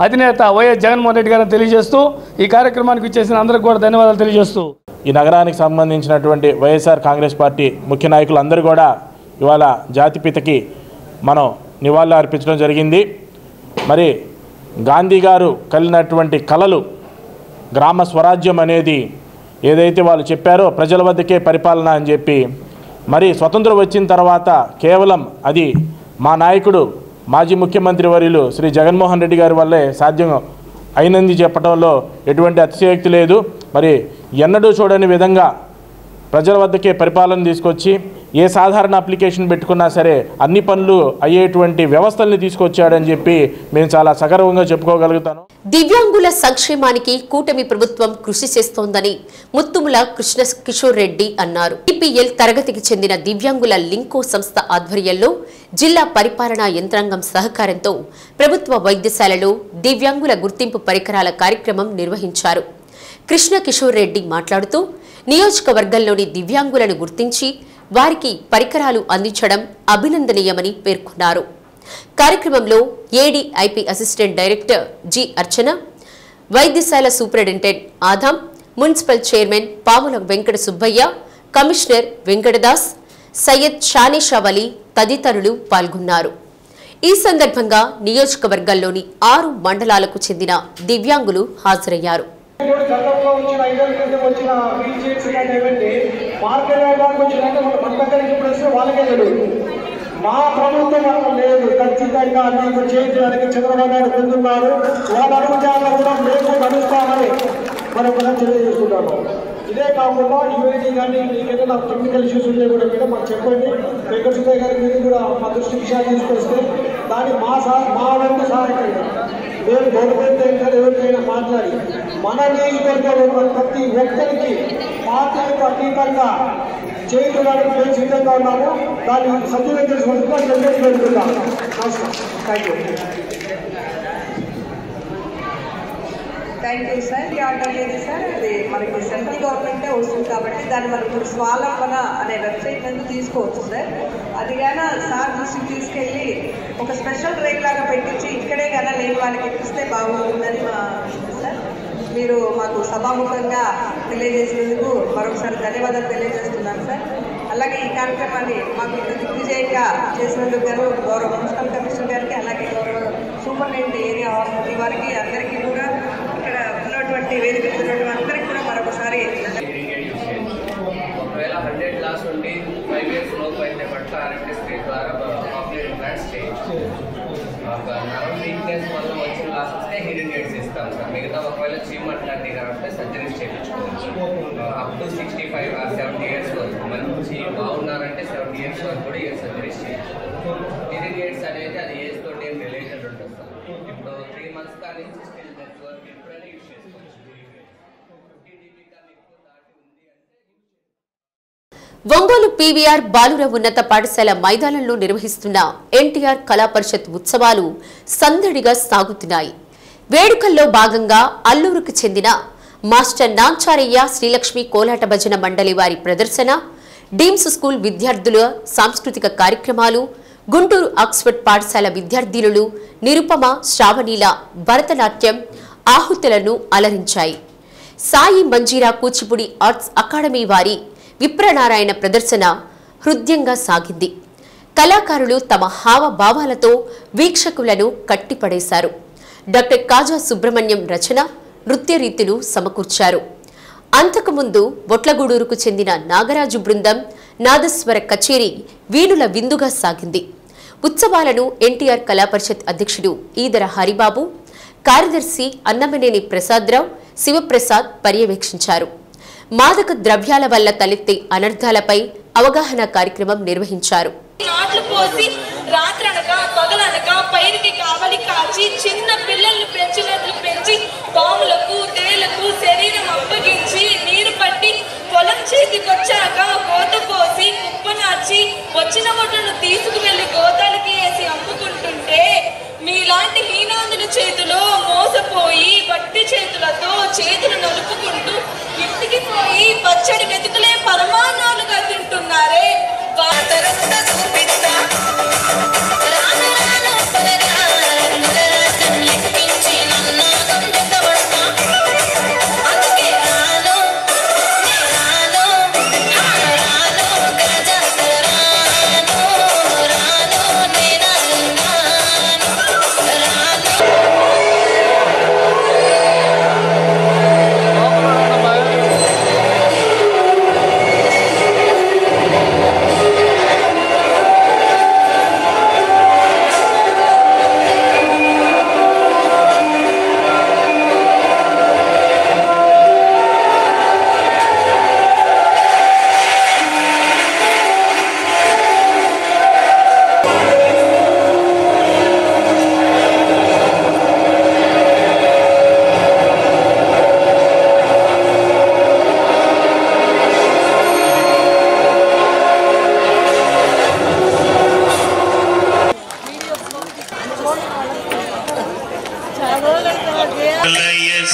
అధినేత వైఎస్ జగన్మోహన్ రెడ్డి గారిని తెలియజేస్తూ ఈ కార్యక్రమానికి ఇచ్చేసిన అందరికీ కూడా ధన్యవాదాలు తెలియజేస్తూ, ఈ నగరానికి సంబంధించినటువంటి వైఎస్ఆర్ కాంగ్రెస్ పార్టీ ముఖ్య నాయకులు అందరూ కూడా ఇవాళ జాతిపితకి మనం నివాళులు అర్పించడం జరిగింది. మరి గాంధీ గారు కలిగినటువంటి కళలు, గ్రామ స్వరాజ్యం అనేది ఏదైతే వాళ్ళు చెప్పారో ప్రజల వద్దకే పరిపాలన అని చెప్పి, మరి స్వతంత్రం వచ్చిన తర్వాత కేవలం అది మా నాయకుడు మాజీ ముఖ్యమంత్రి వర్యులు శ్రీ జగన్మోహన్ రెడ్డి గారి వల్లే సాధ్యం అయినంది చెప్పడంలో ఎటువంటి అతిశయోక్తి లేదు. మరి ఎన్నడూ చూడని విధంగా ప్రజల వద్దకే పరిపాలన తీసుకొచ్చి ఏ సాధారణ అప్లికేషన్ పెట్టుకున్నా సరే అన్ని పనులు అయ్యేటువంటి వ్యవస్థల్ని తీసుకొచ్చాడని చెప్పి మేము చాలా సగర్వంగా చెప్పుకోగలుగుతాను. దివ్యాంగుల సంక్షేమానికి కూటమి ప్రభుత్వం కృషి చేస్తోందని ముత్తుముల కృష్ణ కిషోర్ రెడ్డి అన్నారు. ఈపీఎల్ తరగతికి చెందిన దివ్యాంగుల లింకో సంస్థ ఆధ్వర్యంలో జిల్లా పరిపాలనా యంత్రాంగం సహకారంతో ప్రభుత్వ వైద్యశాలలో దివ్యాంగుల గుర్తింపు పరికరాల కార్యక్రమం నిర్వహించారు. కృష్ణ కిషోర్ రెడ్డి మాట్లాడుతూ నియోజకవర్గంలోని దివ్యాంగులను గుర్తించి వారికి పరికరాలు అందించడం అభినందనీయమని పేర్కొన్నారు. కార్యక్రమంలో ఏడీఐపీ అసిస్టెంట్ డైరెక్టర్ జి అర్చన, వైద్యశాల సూపరింటెండెంట్ ఆదాం, మున్సిపల్ చైర్మన్ పాముల వెంకట సుబ్బయ్య, కమిషనర్ వెంకటదాస్, సయ్యద్ షానేషావలి తదితరులు పాల్గొన్నారు. ఈ సందర్భంగా నియోజకవర్గంలోని 6 మండలాలకు చెందిన దివ్యాంగులు హాజరయ్యారు. గతంలో వచ్చిన 5 క్రితం వచ్చిన వీల్ చైర్స్ కానీ ఏమంటే మార్కెట్ వేయడానికి వచ్చినట్టు మన దగ్గరికి ఇప్పుడు వస్తే వాళ్ళకే తెలియదు. మా ప్రభుత్వం అక్కడ లేదు. ఖచ్చితంగా మీకు చేయడానికి చంద్రబాబు నాయుడు ముందున్నారు. వాళ్ళ అనుమతి కూడా మేము నడుస్తామని మనం కూడా తెలియజేస్తున్నాము. ఇదే కాకుండా యూఐటీ కానీ మీకేదైనా టెక్నికల్ ఇష్యూస్ ఉంటే కూడా మీరు మాకు చెప్పండి. వెంకట సుబ్బయ్య గారి మీద కూడా మా దృష్టి విషయాలు తీసుకొస్తే దాన్ని మా వంతు సహాయకంగా మేము గవర్నమెంట్ ఎవరికైనా మాట్లాడి మన నియోజకవర్గంలో ఉన్న ప్రతి ఒక్కరికి పార్టీలకు అతీతంగా చేయడానికి మేము సిద్ధంగా ఉన్నాము. దాన్ని సద్వినియోగం చేసుకోవాల్సిందిగా వెళ్తున్నాము. Thank you. Thank you sir. Order అనేది సార్ అది మనకి సెంట్రల్ గవర్నమెంటే వస్తుంది కాబట్టి దాన్ని మనం ఇప్పుడు స్వాలంబన అనే వెబ్సైట్ నుంచి తీసుకోవచ్చు సార్. అది కానీ సార్ దృష్టికి తీసుకెళ్ళి ఒక స్పెషల్ ట్రైన్ లాగా పెట్టించి ఇక్కడే కానీ నేను వాళ్ళకి ఇప్పిస్తే బాగుంటుందని మా సార్ మీరు మాకు సభాముఖంగా తెలియజేసినందుకు మరొకసారి ధన్యవాదాలు తెలియజేస్తున్నాను సార్. అలాగే ఈ కార్యక్రమాన్ని మాకు దిగ్విజయంగా చేసినందుకు గాను గౌరవ మున్సిపల్ కమిషనర్ గారికి, అలాగే గౌరవ సూపరింటెండెంట్ ఏరియా హాస్పిటల్ వారికి అందరికీ కూడా ఇక్కడ ఉన్నటువంటి వేదిక ఉన్నటువంటి అందరికీ కూడా మరొకసారి ఒకవేళ 100 క్లాస్ నుండి 5 years లోపు అయితే పట్ల ఆర్ఎంఎస్పీ ద్వారా ఆపరేషన్ ప్లాన్స్ చేయొచ్చు. నరం వీక్నెస్ వల్ల వచ్చిన లాస్ వస్తే హీరింగ్ ఎయిడ్స్ ఇస్తాం సార్. మిగతా ఒకవేళ చీమ్ అట్లాంటివి కాబట్టి సర్జరీస్ చేయించుకోవచ్చు. అప్ టు 65 or 70 years వరకు మంచి బాగున్నారంటే 70 years వరకు కూడా సర్జరీస్ చేయొచ్చు. హీరింగ్ ఎయిడ్స్ అనేది అది ఏజ్ తోటి ఏం రిలేటెడ్ ఉంటుంది సార్. ఇప్పుడు 3 months కానీ స్టిల్ నెట్ వరకు ఎప్పుడైనా యూజ్ చేసుకోవచ్చు. ఒంగోలు పీవీఆర్ బాలుర ఉన్నత పాఠశాల మైదానంలో నిర్వహిస్తున్న ఎన్టీఆర్ కళా పరిషత్ ఉత్సవాలు సందడిగా సాగుతున్నాయి. వేడుకల్లో భాగంగా అల్లూరుకు చెందిన మాస్టర్ నాంచారయ్య శ్రీలక్ష్మి కోలాట భజన మండలి వారి ప్రదర్శన, డీమ్స్ స్కూల్ విద్యార్థుల సాంస్కృతిక కార్యక్రమాలు, గుంటూరు ఆక్స్ఫర్డ్ పాఠశాల విద్యార్థినులు నిరుపమ, శ్రావణీల భరతనాట్యం ఆహుతులను అలరించాయి. సాయి మంజీరా కూచిపూడి ఆర్ట్స్ అకాడమీ వారి విప్రనారాయణ ప్రదర్శన హృదయంగా సాగింది. కళాకారులు తమ హావభావాలతో వీక్షకులను కట్టిపడేశారు. డాక్టర్ కాజా సుబ్రహ్మణ్యం రచన, నృత్య రీతులు సమకూర్చారు. అంతకుముందు బొట్లగూడూరుకు చెందిన నాగరాజు బృందం నాదస్వర కచేరీ వీణుల విందుగా సాగింది. ఉత్సవాలను ఎన్టీఆర్ కళా పరిషత్ అధ్యక్షుడు ఈదర హరిబాబు, కార్యదర్శి అన్నమనేని ప్రసాదరావు, శివప్రసాద్ పర్యవేక్షించారు. మాదక ద్రవ్యాల వల్ల తలెత్తే అనర్థాలపై అవగాహన కార్యక్రమం నిర్వహించారు. నాట్లు పోసి రాత్రనక పగలనక పైరుకి కావలి కాచి చిన్న పిల్లల్ని పెంచినట్లు పెంచి పాములకు తేళ్లకు శరీరం అప్పగించి నీరు పట్టి పొలం చేతికొచ్చాక కోత కోసి కుప్పనార్చి వచ్చిన ఒడ్డును తీసుకువెళ్లి గోతాలకి వేసి అమ్ముకుంటుంటే మీలాంటి హీనాందుల చేతిలో మోసపోయి బట్టి చేతులతో చేతులు నలుపుకుంటూ ఇంటికి పోయి పచ్చడి వెతుకులే పరమాన్నాలుగా తింటున్నారే.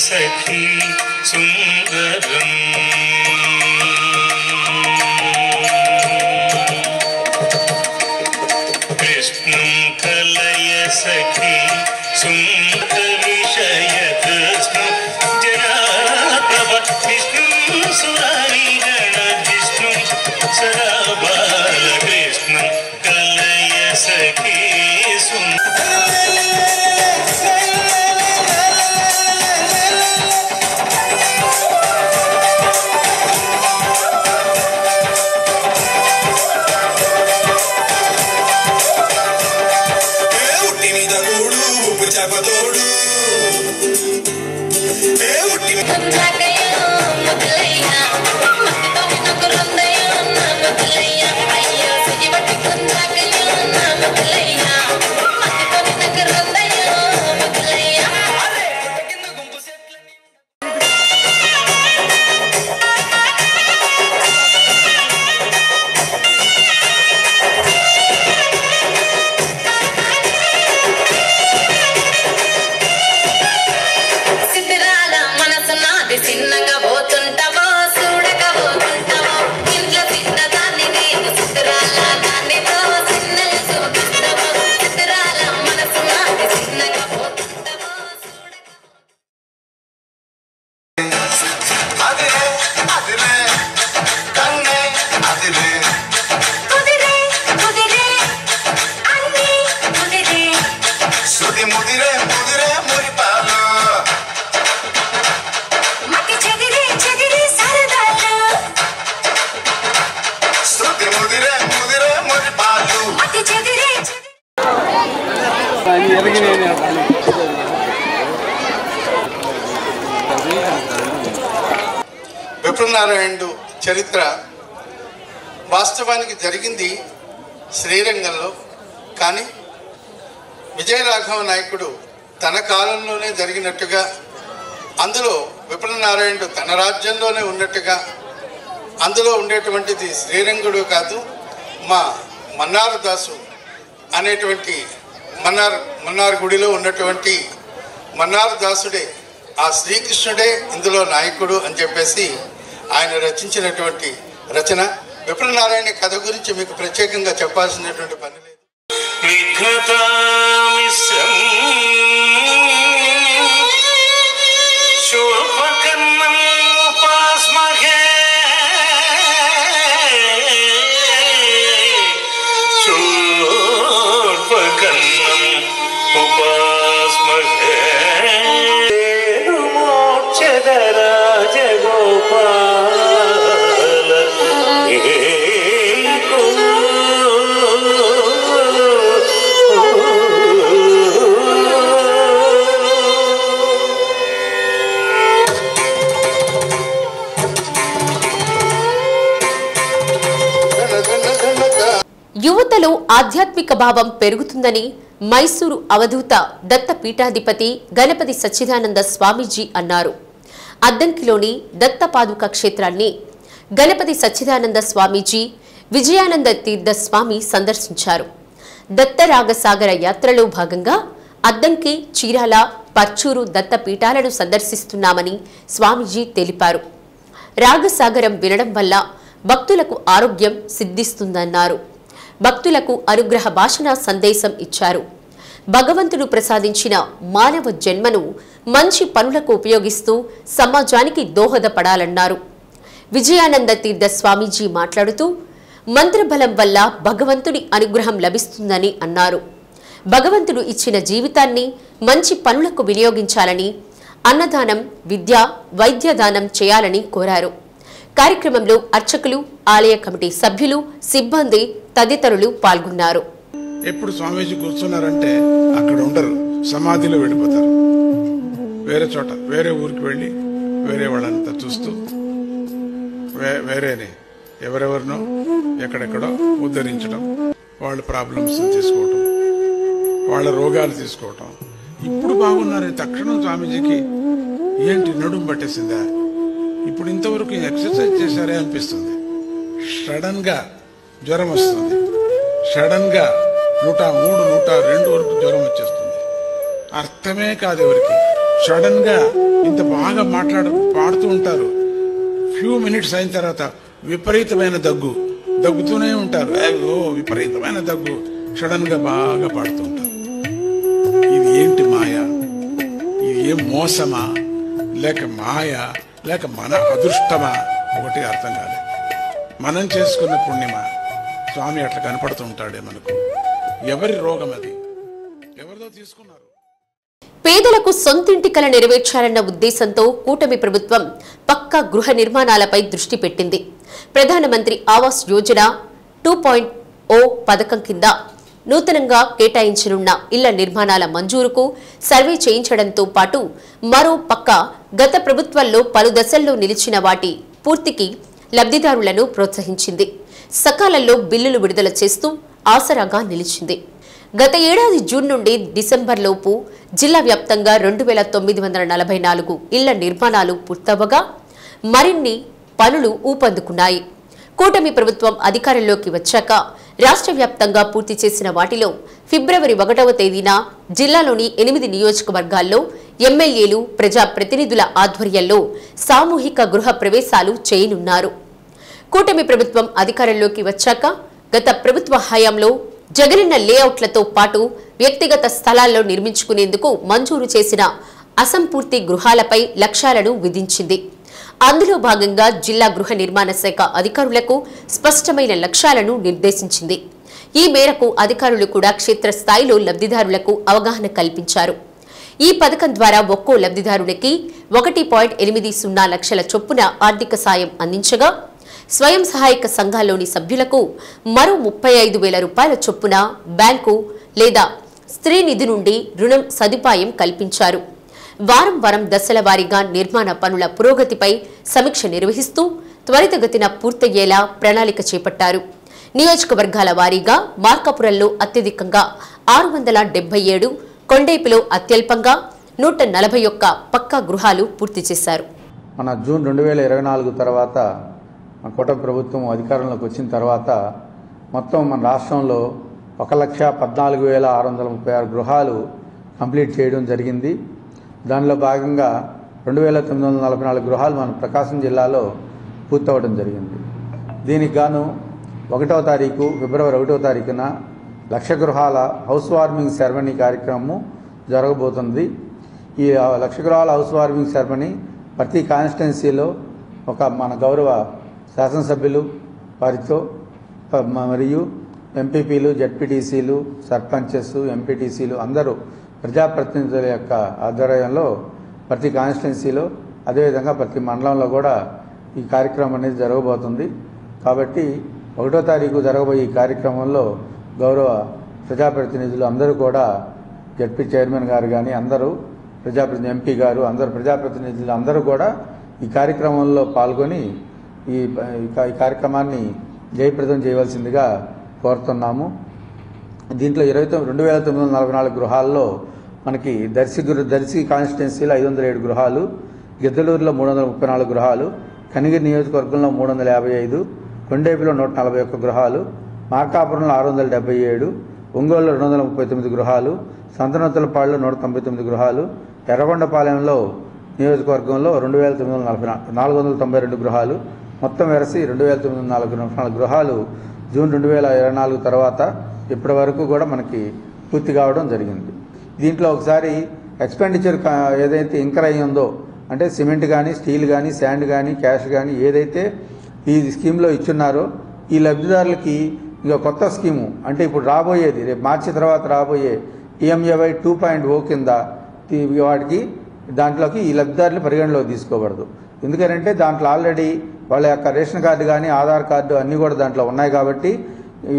సఖీ సుందరం కృష్ణం కలయ సఖీ సుందర విషయ కృష్ణం జనాప్రభ విష్ణు సురారి గణ విష్ణు సదా బాలకృష్ణం కలయ సఖీ విప్రనారాయణుడు చరిత్ర వాస్తవానికి జరిగింది శ్రీరంగంలో, కానీ విజయరాఘవ నాయకుడు తన కాలంలోనే జరిగినట్టుగా, అందులో విప్రనారాయణుడు తన రాజ్యంలోనే ఉన్నట్టుగా, అందులో ఉండేటువంటిది శ్రీరంగుడు కాదు, మా మన్నార్ దాసు అనేటువంటి మన్నార్ గుడిలో ఉన్నటువంటి మన్నార్ దాసుడే, ఆ శ్రీకృష్ణుడే ఇందులో నాయకుడు అని చెప్పేసి ఆయన రచించినటువంటి రచన. విప్రనారాయణ కథ గురించి మీకు ప్రత్యేకంగా చెప్పాల్సినటువంటి పని లేదు. యువతలో ఆధ్యాత్మిక భావం పెరుగుతుందని మైసూరు అవధూత దత్త పీఠాధిపతి గణపతి సచ్చిదానంద స్వామీజీ అన్నారు. అద్దంకిలోని దత్త పాదుక క్షేత్రాన్ని గణపతి సచ్చిదానంద స్వామీజీ విజయానంద తీర్థ స్వామి సందర్శించారు. దత్త రాగసాగర యాత్రలో భాగంగా అద్దంకి, చీరాల, పర్చూరు దత్త పీఠాలను సందర్శిస్తున్నామని స్వామీజీ తెలిపారు. రాగసాగరం వినడం వల్ల భక్తులకు ఆరోగ్యం సిద్ధిస్తుందన్నారు. భక్తులకు అనుగ్రహ భాషణ సందేశం ఇచ్చారు. భగవంతుడు ప్రసాదించిన మానవ జన్మను మంచి పనులకు ఉపయోగిస్తూ సమాజానికి దోహదపడాలన్నారు. విజయానంద తీర్థ స్వామీజీ మాట్లాడుతూ మంత్రబలం వల్ల భగవంతుడి అనుగ్రహం లభిస్తుందని అన్నారు. భగవంతుడు ఇచ్చిన జీవితాన్ని మంచి పనులకు వినియోగించాలని, అన్నదానం, విద్య, వైద్యదానం చేయాలని కోరారు. కార్యక్రమంలో అర్చకులు, ఆలయ కమిటీ సభ్యులు, సిబ్బంది తదితరులు పాల్గొన్నారు. ఎప్పుడు స్వామీజీ కూర్చున్నారంటే అక్కడ ఉండరు, సమాధిలో వెళ్ళిపోతారు. వేరే చోట, వేరే ఊరికి వెళ్ళి వేరే వాళ్ళంతా చూస్తూ వేరేనే ఎవరెవరినో ఎక్కడెక్కడో ఉద్ధరించడం, వాళ్ళ ప్రాబ్లమ్స్ తీసుకోవటం, వాళ్ళ రోగాలు తీసుకోవటం. ఇప్పుడు బాగున్నారు, తక్షణం స్వామీజీకి ఏంటి నడుము పట్టేసిందా, ఇప్పుడు ఇంతవరకు ఎక్సర్సైజ్ చేశారే అనిపిస్తుంది. సడన్ గా జ్వరం వస్తుంది, సడన్ గా 103, 102 వరకు జ్వరం వచ్చేస్తుంది. అర్థమే కాదు ఎవరికి. సడన్గా ఇంత బాగా పాడుతూ ఉంటారు. ఫ్యూ మినిట్స్ అయిన తర్వాత విపరీతమైన దగ్గుతూనే ఉంటారు. విపరీతమైన దగ్గు, సడన్గా బాగా పాడుతూ ఉంటారు. ఇది ఏంటి మాయ? ఇది ఏం మోసమా లేక మాయ లేక మన అదృష్టమా? ఒకటి అర్థం కాలేదు. మనం చేసుకున్న పుణ్యమా? స్వామి అట్లా కనపడుతూ ఉంటాడే మనకు. ఎవరి రోగం అది? ఎవరిదో తీసుకున్నారు. పేదలకు సొంతింటి కల నెరవేర్చాలన్న ఉద్దేశంతో కూటమి ప్రభుత్వం పక్కా గృహ నిర్మాణాలపై దృష్టి పెట్టింది. ప్రధానమంత్రి ఆవాస్ యోజన 2.0 పథకం కింద నూతనంగా కేటాయించనున్న ఇళ్ల నిర్మాణాల మంజూరుకు సర్వే చేయించడంతో పాటు మరో పక్క గత ప్రభుత్వాల్లో పలు దశల్లో నిలిచిన వాటి పూర్తికి లబ్ధిదారులను ప్రోత్సహించింది. సకాలంలో బిల్లులు విడుదల చేస్తూ ఆసరాగా నిలిచింది. గత ఏడాది జూన్ నుండి డిసెంబర్లోపు జిల్లా వ్యాప్తంగా 2944 ఇళ్ల నిర్మాణాలు పూర్తవగా మరిన్ని పనులు ఊపందుకున్నాయి. కూటమి ప్రభుత్వం అధికారంలోకి వచ్చాక రాష్ట్ర వ్యాప్తంగా పూర్తి చేసిన వాటిలో ఫిబ్రవరి 1వ తేదీన జిల్లాలోని 8 నియోజకవర్గాల్లో ఎమ్మెల్యేలు, ప్రజాప్రతినిధుల ఆధ్వర్యంలో సామూహిక గృహ ప్రవేశాలు చేయనున్నారు. కూటమి ప్రభుత్వం అధికారంలోకి వచ్చాక గత ప్రభుత్వ హయాంలో జగనన్న లేఅవుట్లతో పాటు వ్యక్తిగత స్థలాల్లో నిర్మించుకునేందుకు మంజూరు చేసిన అసంపూర్తి గృహాలపై లక్ష్యాలను విధించింది. అందులో భాగంగా జిల్లా గృహ నిర్మాణ శాఖ అధికారులకు స్పష్టమైన లక్ష్యాలను నిర్దేశించింది. ఈ మేరకు అధికారులు కూడా క్షేత్రస్థాయిలో లబ్ధిదారులకు అవగాహన కల్పించారు. ఈ పథకం ద్వారా ఒక్కో లబ్ధిదారునికి 1.80 లక్షల చొప్పున ఆర్థిక సాయం అందించగా స్వయం సహాయక సంఘాల్లోని సభ్యులకు మరో 35,000 రూపాయల చొప్పున బ్యాంకు లేదా స్త్రీ నిధి నుండి రుణం సదుపాయం కల్పించారు. వారం దశల వారీగా నిర్మాణ పనుల పురోగతిపై సమీక్ష నిర్వహిస్తూ త్వరితగతిన పూర్తయ్యేలా ప్రణాళిక చేపట్టారు. నియోజకవర్గాల వారీగా మార్కాపురంలో అత్యధికంగా 677, కొండేపిలో అత్యల్పంగా 141 పక్కా గృహాలు పూర్తి చేశారు. మన జూన్ 2024 తర్వాత కూటమి ప్రభుత్వం అధికారంలోకి వచ్చిన తర్వాత మొత్తం మన రాష్ట్రంలో 1,14,636 గృహాలు కంప్లీట్ చేయడం జరిగింది. దానిలో భాగంగా 2,944 గృహాలు మన ప్రకాశం జిల్లాలో పూర్తవడం జరిగింది. దీనికి గాను ఫిబ్రవరి 1వ తారీఖున 1,00,000 గృహాల హౌస్ వార్మింగ్ సెరమనీ కార్యక్రమం జరగబోతుంది. ఈ 1,00,000 గృహాల హౌస్ వార్మింగ్ సెరమనీ ప్రతి కాన్స్టిట్యున్సీలో మన గౌరవ శాసనసభ్యులు వారితో మరియు ఎంపీపీలు, జడ్పీటీసీలు, సర్పంచెస్, ఎంపీటీసీలు అందరూ ప్రజాప్రతినిధుల యొక్క ఆధ్వర్యంలో ప్రతి కాన్స్టిట్యున్సీలో అదేవిధంగా ప్రతి మండలంలో కూడా ఈ కార్యక్రమం అనేది జరగబోతుంది. కాబట్టి 1వ తారీఖు జరగబోయే ఈ కార్యక్రమంలో గౌరవ ప్రజాప్రతినిధులు అందరూ కూడా జడ్పీ చైర్మన్ గారు కానీ అందరూ ఎంపీ గారు అందరూ ప్రజాప్రతినిధులు అందరూ కూడా ఈ కార్యక్రమంలో పాల్గొని ఈ కార్యక్రమాన్ని జయప్రదం చేయవలసిందిగా కోరుతున్నాము. దీంట్లో 2,944 గృహాల్లో మనకి దర్శి కాన్స్టిట్యున్సీలో 507 గృహాలు, గిద్దలూరులో 334 గృహాలు, కనిగిరి నియోజకవర్గంలో 355, కొండేపిలో 141 గృహాలు, మార్కాపురంలో 677, ఒంగోలులో 239 గృహాలు, సంతనొత్తలపాడులో 199 గృహాలు, ఎర్రగొండపాలెంలో నియోజకవర్గంలో 2,492 గృహాలు, మొత్తం వెరసి 2,944 గృహాలు జూన్ 2024 తర్వాత ఇప్పటి వరకు కూడా మనకి పూర్తి కావడం జరిగింది. దీంట్లో ఒకసారి ఎక్స్పెండిచర్ ఏదైతే ఇంకర్ అయ్యిందో అంటే సిమెంట్ కానీ, స్టీల్ కానీ, శాండ్ కానీ, క్యాష్ కానీ ఏదైతే ఈ స్కీమ్లో ఇచ్చున్నారో ఈ లబ్ధిదారులకి ఇంకా కొత్త స్కీము అంటే ఇప్పుడు రాబోయేది రేపు మార్చి తర్వాత రాబోయే PMAY 2.0 కింద వాటికి దాంట్లోకి ఈ లబ్ధిదారులు పరిగణలోకి తీసుకోకూడదు. ఎందుకంటే దాంట్లో ఆల్రెడీ వాళ్ళ యొక్క రేషన్ కార్డు కానీ, ఆధార్ కార్డు అన్నీ కూడా దాంట్లో ఉన్నాయి కాబట్టి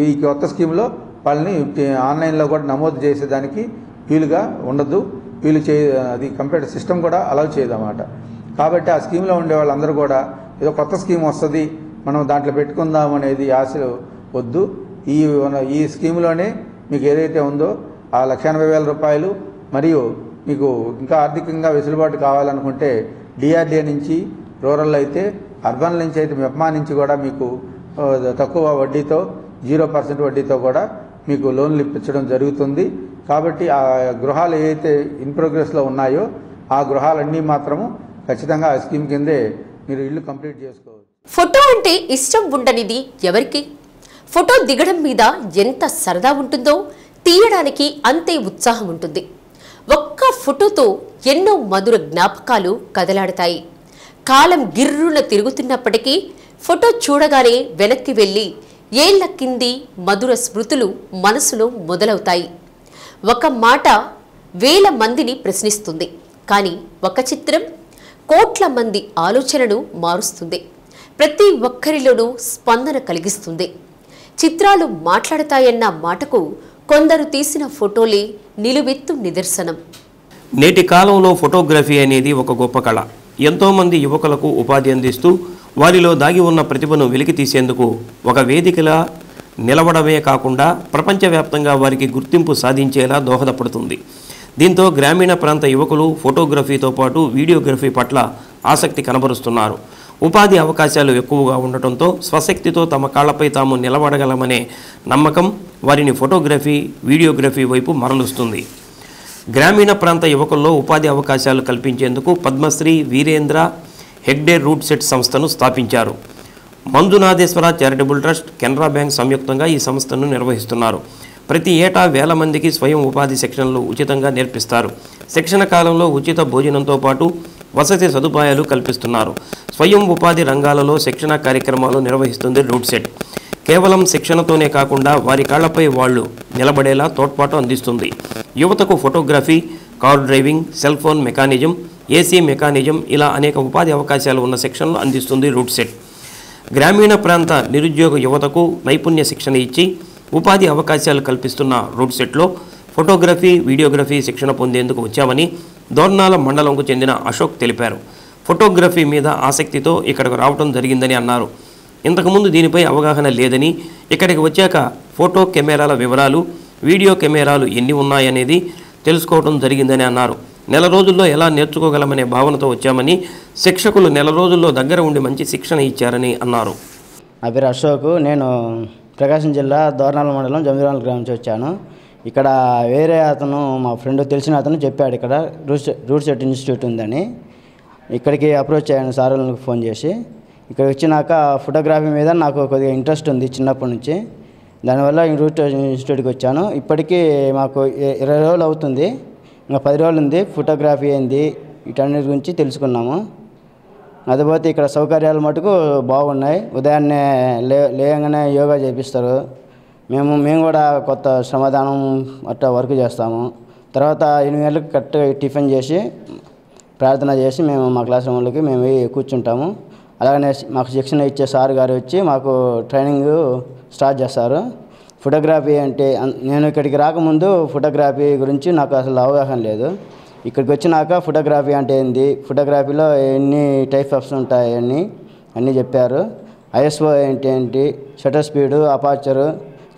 ఈ కొత్త స్కీమ్లో వాళ్ళని ఆన్లైన్లో కూడా నమోదు చేసేదానికి వీలుగా ఉండదు. అది కంప్యూటర్ సిస్టమ్ కూడా అలౌ చేయదన్నమాట. కాబట్టి ఆ స్కీమ్లో ఉండే వాళ్ళందరూ కూడా ఏదో కొత్త స్కీమ్ వస్తుంది మనం దాంట్లో పెట్టుకుందాం అనేది ఆశలు వద్దు. ఈ స్కీమ్లోనే మీకు ఏదైతే ఉందో ఆ 1,80,000 రూపాయలు మరియు మీకు ఇంకా ఆర్థికంగా వెసులుబాటు కావాలనుకుంటే DRDA నుంచి, రూరల్ అయితే, అర్బన్ నుంచి అయితే మెప్మా నుంచి కూడా మీకు తక్కువ వడ్డీతో 0% వడ్డీతో కూడా మీకు లోన్లు ఇప్పించడం జరుగుతుంది. కాబట్టి ఆ గృహాలు ఏవైతే ఇన్ ప్రోగ్రెస్లో ఉన్నాయో ఆ గృహాలన్నీ మాత్రము ఖచ్చితంగా ఆ స్కీమ్ కిందే మీరు ఇల్లు కంప్లీట్ చేసుకోవచ్చు. ఫోటో అంటే ఇష్టం ఉండనిది ఎవరికి? ఫోటో దిగడం మీద ఎంత సరదా ఉంటుందో తీయడానికి అంతే ఉత్సాహం ఉంటుంది. ఒక్క ఫోటోతో ఎన్నో మధుర జ్ఞాపకాలు కదలాడతాయి. కాలం గిర్రున తిరుగుతున్నప్పటికీ ఫోటో చూడగానే వెనక్కి వెళ్ళి ఏళ్ల కింది మధుర స్మృతులు మనసులో మొదలవుతాయి. ఒక మాట వేల మందిని ప్రశ్నిస్తుంది, కానీ ఒక చిత్రం కోట్ల మంది ఆలోచనను మారుస్తుంది. ప్రతి ఒక్కరిలోనూ స్పందన కలిగిస్తుంది. చిత్రాలు మాట్లాడతాయన్న మాటకు కొందరు తీసిన ఫోటోలే నిలువెత్తు నిదర్శనం. నేటి కాలంలో ఫోటోగ్రఫీ అనేది ఒక గొప్ప కళ. ఎంతోమంది యువకులకు ఉపాధి అందిస్తూ వారిలో దాగి ఉన్న ప్రతిభను వెలికి తీసేందుకు ఒక వేదికలా నిలవడమే కాకుండా ప్రపంచవ్యాప్తంగా వారికి గుర్తింపు సాధించేలా దోహదపడుతుంది. దీంతో గ్రామీణ ప్రాంత యువకులు ఫోటోగ్రఫీతో పాటు వీడియోగ్రఫీ పట్ల ఆసక్తి కనబరుస్తున్నారు. ఉపాధి అవకాశాలు ఎక్కువగా ఉండటంతో స్వశక్తితో తమ కాళ్లపై తాము నిలబడగలమనే నమ్మకం వారిని ఫోటోగ్రఫీ, వీడియోగ్రఫీ వైపు మరలుస్తుంది. గ్రామీణ ప్రాంత యువకుల్లో ఉపాధి అవకాశాలు కల్పించేందుకు పద్మశ్రీ వీరేంద్ర హెగ్డే రూట్ సెట్ సంస్థను స్థాపించారు. Manjunatheshwara charitable trust, Canara bank సంయుక్తంగా ఈ సంస్థను నిర్వహిస్తున్నారు. ప్రతి ఏటా వేల మందికి స్వయం ఉపాధి శిక్షణలు ఉచితంగా నేర్పిస్తారు. శిక్షణ కాలంలో ఉచిత భోజనంతో పాటు వసతి సదుపాయాలు కల్పిస్తున్నారు. స్వయం ఉపాధి రంగాలలో శిక్షణ కార్యక్రమాలు నిర్వహిస్తుంది రూట్ సెట్. కేవలం శిక్షణతోనే కాకుండా వారి కాళ్లపై వాళ్లు నిలబడేలా తోడ్పాటు అందిస్తుంది. యువతకు photography, car driving, cell phone mechanism, AC mechanism ఇలా అనేక ఉపాధి అవకాశాలు ఉన్న శిక్షణలు అందిస్తుంది రూట్ సెట్. గ్రామీణ ప్రాంత నిరుద్యోగ యువతకు నైపుణ్య శిక్షణ ఇచ్చి ఉపాధి అవకాశాలు కల్పిస్తున్న రూట్ సెట్లో ఫోటోగ్రఫీ, వీడియోగ్రఫీ శిక్షణ పొందేందుకు వచ్చామని దోర్నాల మండలంకు చెందిన అశోక్ తెలిపారు. ఫోటోగ్రఫీ మీద ఆసక్తితో ఇక్కడకు రావడం జరిగిందని అన్నారు. ఇంతకుముందు దీనిపై అవగాహన లేదని, ఇక్కడికి వచ్చాక ఫోటో కెమెరాల వివరాలు, వీడియో కెమెరాలు ఎన్ని ఉన్నాయనేది తెలుసుకోవడం జరిగిందని అన్నారు. నెల రోజుల్లో ఎలా నేర్చుకోగలమనే భావనతో వచ్చామని, శిక్షకులు నెల రోజుల్లో దగ్గర ఉండి మంచి శిక్షణ ఇచ్చారని అన్నారు. నా పేరు అశోక్. నేను ప్రకాశం జిల్లా దోర్నాల మండలం జమీరాల గ్రామం నుంచి వచ్చాను. ఇక్కడ వేరే అతను, మా ఫ్రెండ్ తెలిసిన అతను చెప్పాడు ఇక్కడ రూట్ సెట్ ఇన్స్టిట్యూట్ ఉందని. ఇక్కడికి అప్రోచ్ అయ్యాను సార్లకు ఫోన్ చేసి. ఇక్కడ వచ్చినాక ఫోటోగ్రఫీ మీద నాకు కొద్దిగా ఇంట్రెస్ట్ ఉంది చిన్నప్పటి నుంచి. దానివల్ల రూట్ ఇన్స్టిట్యూట్కి వచ్చాను. ఇప్పటికీ మాకు 20 రోజులు అవుతుంది, ఇంకా 10 రోజులు ఉంది. ఫోటోగ్రఫీ ఏంది వీటన్నిటి గురించి తెలుసుకున్నాము. అదిపోతే ఇక్కడ సౌకర్యాలు మటుకు బాగున్నాయి. ఉదయాన్నే లేయంగానే యోగా చేపిస్తారు. మేము కూడా కొత్త శ్రమదానం అట్లా వర్క్ చేస్తాము. తర్వాత 8 గంటలకు కరెక్ట్గా టిఫిన్ చేసి ప్రార్థన చేసి మేము మా క్లాస్ రూమ్లోకి మేము కూర్చుంటాము. అలాగనే మాకు శిక్షణ ఇచ్చే సార్ గారు వచ్చి మాకు ట్రైనింగ్ స్టార్ట్ చేస్తారు. ఫోటోగ్రఫీ అంటే నేను ఇక్కడికి రాకముందు ఫోటోగ్రఫీ గురించి నాకు అసలు అవగాహన లేదు. ఇక్కడికి వచ్చినాక ఫోటోగ్రఫీ అంటే ఏంది, ఫోటోగ్రఫీలో ఎన్ని టైప్స్ ఉంటాయి అన్నీ చెప్పారు. ఐఎస్ఓ ఏంటి, షటర్ స్పీడు, అపార్చరు,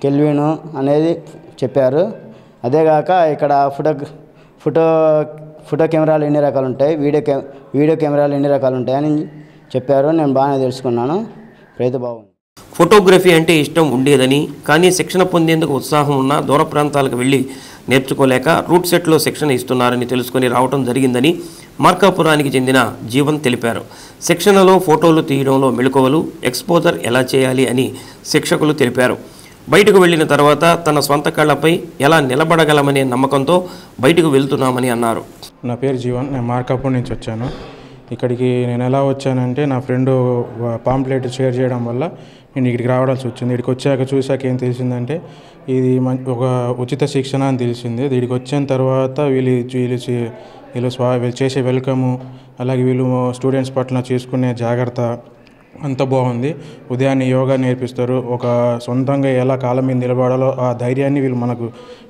కెల్విను అనేది చెప్పారు. అదేగాక ఇక్కడ ఫోటో కెమెరాలు ఎన్ని రకాలు ఉంటాయి, వీడియో కెమెరాలు ఎన్ని రకాలు ఉంటాయని చెప్పారు. నేను బాగానే తెలుసుకున్నాను. రైతు బాగుంది. ఫోటోగ్రఫీ అంటే ఇష్టం ఉండేదని, కానీ శిక్షణ పొందేందుకు ఉత్సాహం ఉన్న దూర ప్రాంతాలకు వెళ్ళి నేర్చుకోలేక రూట్ సెట్లో శిక్షణ ఇస్తున్నారని తెలుసుకొని రావడం జరిగిందని మార్కాపురానికి చెందిన జీవన్ తెలిపారు. శిక్షణలో ఫోటోలు తీయడంలో మెళకువలు, ఎక్స్పోజర్ ఎలా చేయాలి అని శిక్షకులు తెలిపారు. బయటకు వెళ్ళిన తర్వాత తన స్వంత కళ్ళపై ఎలా నిలబడగలమనే నమ్మకంతో బయటకు వెళ్తున్నామని అన్నారు. నా పేరు జీవన్, నేను మార్కాపూర్ నుంచి వచ్చాను. ఇక్కడికి నేను ఎలా వచ్చానంటే నా ఫ్రెండ్ పాంప్లెట్ షేర్ చేయడం వల్ల నేను ఇక్కడికి రావాల్సి వచ్చింది. ఇక్కడికి వచ్చాక చూశాక ఏం తెలిసిందంటే ఇది ఒక ఉచిత శిక్షణ అని తెలిసింది. ఇక్కడికి వచ్చిన తర్వాత వీళ్ళు చేసే వెల్కము, అలాగే వీళ్ళు స్టూడెంట్స్ పట్ల చేసుకునే జాగ్రత్త అంత బాగుంది. ఉదయాన్నే యోగా నేర్పిస్తారు. ఒక సొంతంగా ఎలా కాళ్ళ మీద నిలబడాలో ఆ ధైర్యాన్ని వీళ్ళు మనకు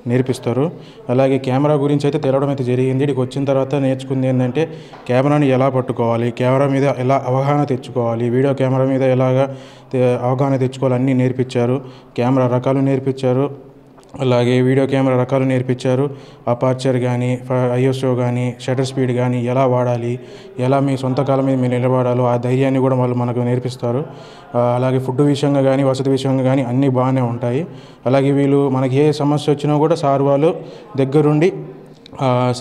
నేర్పిస్తారు. అలాగే కెమెరా గురించి అయితే తెలవడం అయితే జరిగింది. ఇక్కడికి వచ్చిన తర్వాత నేర్చుకుంది ఏంటంటే కెమెరాని ఎలా పట్టుకోవాలి, కెమెరా మీద ఎలా అవగాహన తెచ్చుకోవాలి, వీడియో కెమెరా మీద ఎలాగా అవగాహన తెచ్చుకోవాలి అన్నీ నేర్పించారు. కెమెరా రకాలు నేర్పించారు, అలాగే వీడియో కెమెరా రకాలు నేర్పించారు. అపార్చర్ కానీ, ఐఎస్ఓ కానీ, షటర్ స్పీడ్ కానీ ఎలా వాడాలి, ఎలా మీ సొంత కాలం మీద మీరు నిలబడాలో ఆ ధైర్యాన్ని కూడా వాళ్ళు మనకు నేర్పిస్తారు. అలాగే ఫుడ్ విషయంగా కానీ, వసతి విషయంగా కానీ అన్నీ బాగానే ఉంటాయి. అలాగే వీళ్ళు మనకి ఏ సమస్య వచ్చినా కూడా సార్ వాళ్ళు దగ్గరుండి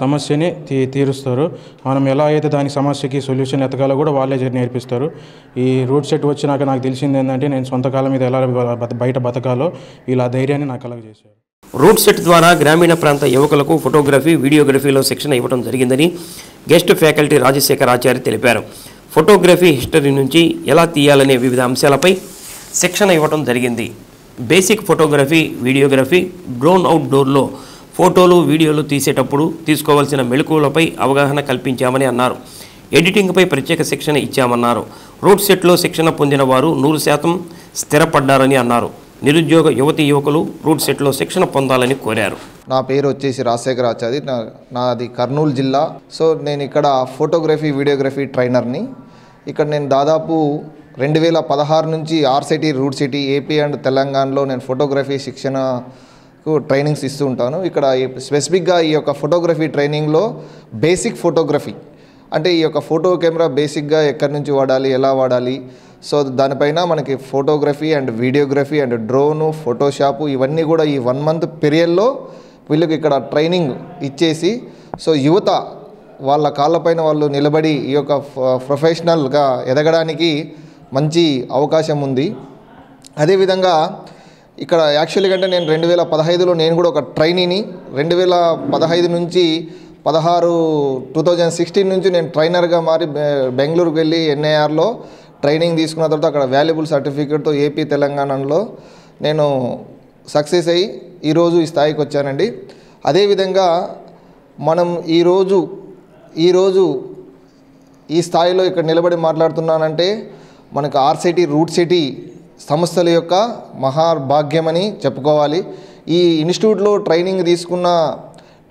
సమస్యని తీరుస్తారు. మనం ఎలా అయితే దాని సమస్యకి సొల్యూషన్ ఎతకాలో కూడా వాళ్ళే నేర్పిస్తారు. ఈ రూట్ సెట్ వచ్చినాక నాకు తెలిసింది ఏంటంటే నేను సొంత కాలం మీద ఎలా బయట బతకాలో ఇలా ధైర్యాన్ని నాకు కలగజేశారు. రూట్ సెట్ ద్వారా గ్రామీణ ప్రాంత యువకులకు ఫోటోగ్రఫీ, వీడియోగ్రఫీలో శిక్షణ ఇవ్వడం జరిగిందని గెస్ట్ ఫ్యాకల్టీ రాజశేఖర్ ఆచార్య తెలిపారు. ఫోటోగ్రఫీ హిస్టరీ నుంచి ఎలా తీయాలనే వివిధ అంశాలపై శిక్షణ ఇవ్వడం జరిగింది. బేసిక్ ఫోటోగ్రఫీ, వీడియోగ్రఫీ, డ్రోన్ అవుట్డోర్లో ఫోటోలు, వీడియోలు తీసేటప్పుడు తీసుకోవాల్సిన మెళకువలపై అవగాహన కల్పించామని అన్నారు. ఎడిటింగ్పై ప్రత్యేక శిక్షణ ఇచ్చామన్నారు. రూట్ సెట్లో శిక్షణ పొందిన వారు 100% స్థిరపడ్డారని అన్నారు. నిరుద్యోగ యువతీ యువకులు రూట్ సెట్లో శిక్షణ పొందాలని కోరారు. నా పేరు వచ్చేసి రాజశేఖర్ ఆచార్య, నాది కర్నూలు జిల్లా. సో నేను ఇక్కడ ఫోటోగ్రఫీ, వీడియోగ్రఫీ ట్రైనర్ని. ఇక్కడ నేను దాదాపు 2016 నుంచి ఆర్సిటీ, రూట్ సిటీ, ఏపీ అండ్ తెలంగాణలో నేను ఫోటోగ్రఫీ శిక్షణకు ట్రైనింగ్స్ ఇస్తూ ఉంటాను. ఇక్కడ స్పెసిఫిక్గా ఈ యొక్క ఫోటోగ్రఫీ ట్రైనింగ్లో బేసిక్ ఫోటోగ్రఫీ అంటే ఈ యొక్క ఫోటో కెమెరా బేసిక్గా ఎక్కడి నుంచి వాడాలి, ఎలా వాడాలి, సో దానిపైన మనకి photography and videography and drone, Photoshop ఇవన్నీ కూడా ఈ 1 month పీరియడ్లో వీళ్ళకి ఇక్కడ ట్రైనింగ్ ఇచ్చేసి, సో యువత వాళ్ళ కాళ్ళపైన వాళ్ళు నిలబడి ఈ యొక్క ప్రొఫెషనల్గా ఎదగడానికి మంచి అవకాశం ఉంది. అదేవిధంగా ఇక్కడ యాక్చువల్గా అంటే నేను 2015లో నేను కూడా ఒక ట్రైనీని. 2015 నుంచి 2016 నుంచి నేను ట్రైనర్గా మారి బెంగళూరుకు వెళ్ళి ఎన్ఐఆర్లో ట్రైనింగ్ తీసుకున్న తర్వాత అక్కడ వాల్యుబుల్ సర్టిఫికేట్తో ఏపీ, తెలంగాణలో నేను సక్సెస్ అయ్యి ఈరోజు ఈ స్థాయికి వచ్చానండి. అదేవిధంగా మనం ఈరోజు ఈ స్థాయిలో ఇక్కడ నిలబడి మాట్లాడుతున్నానంటే మనకు ఆర్సిటీ, రూట్ సిటీ సంస్థల యొక్క మహాభాగ్యమని చెప్పుకోవాలి. ఈ ఇన్స్టిట్యూట్లో ట్రైనింగ్ తీసుకున్న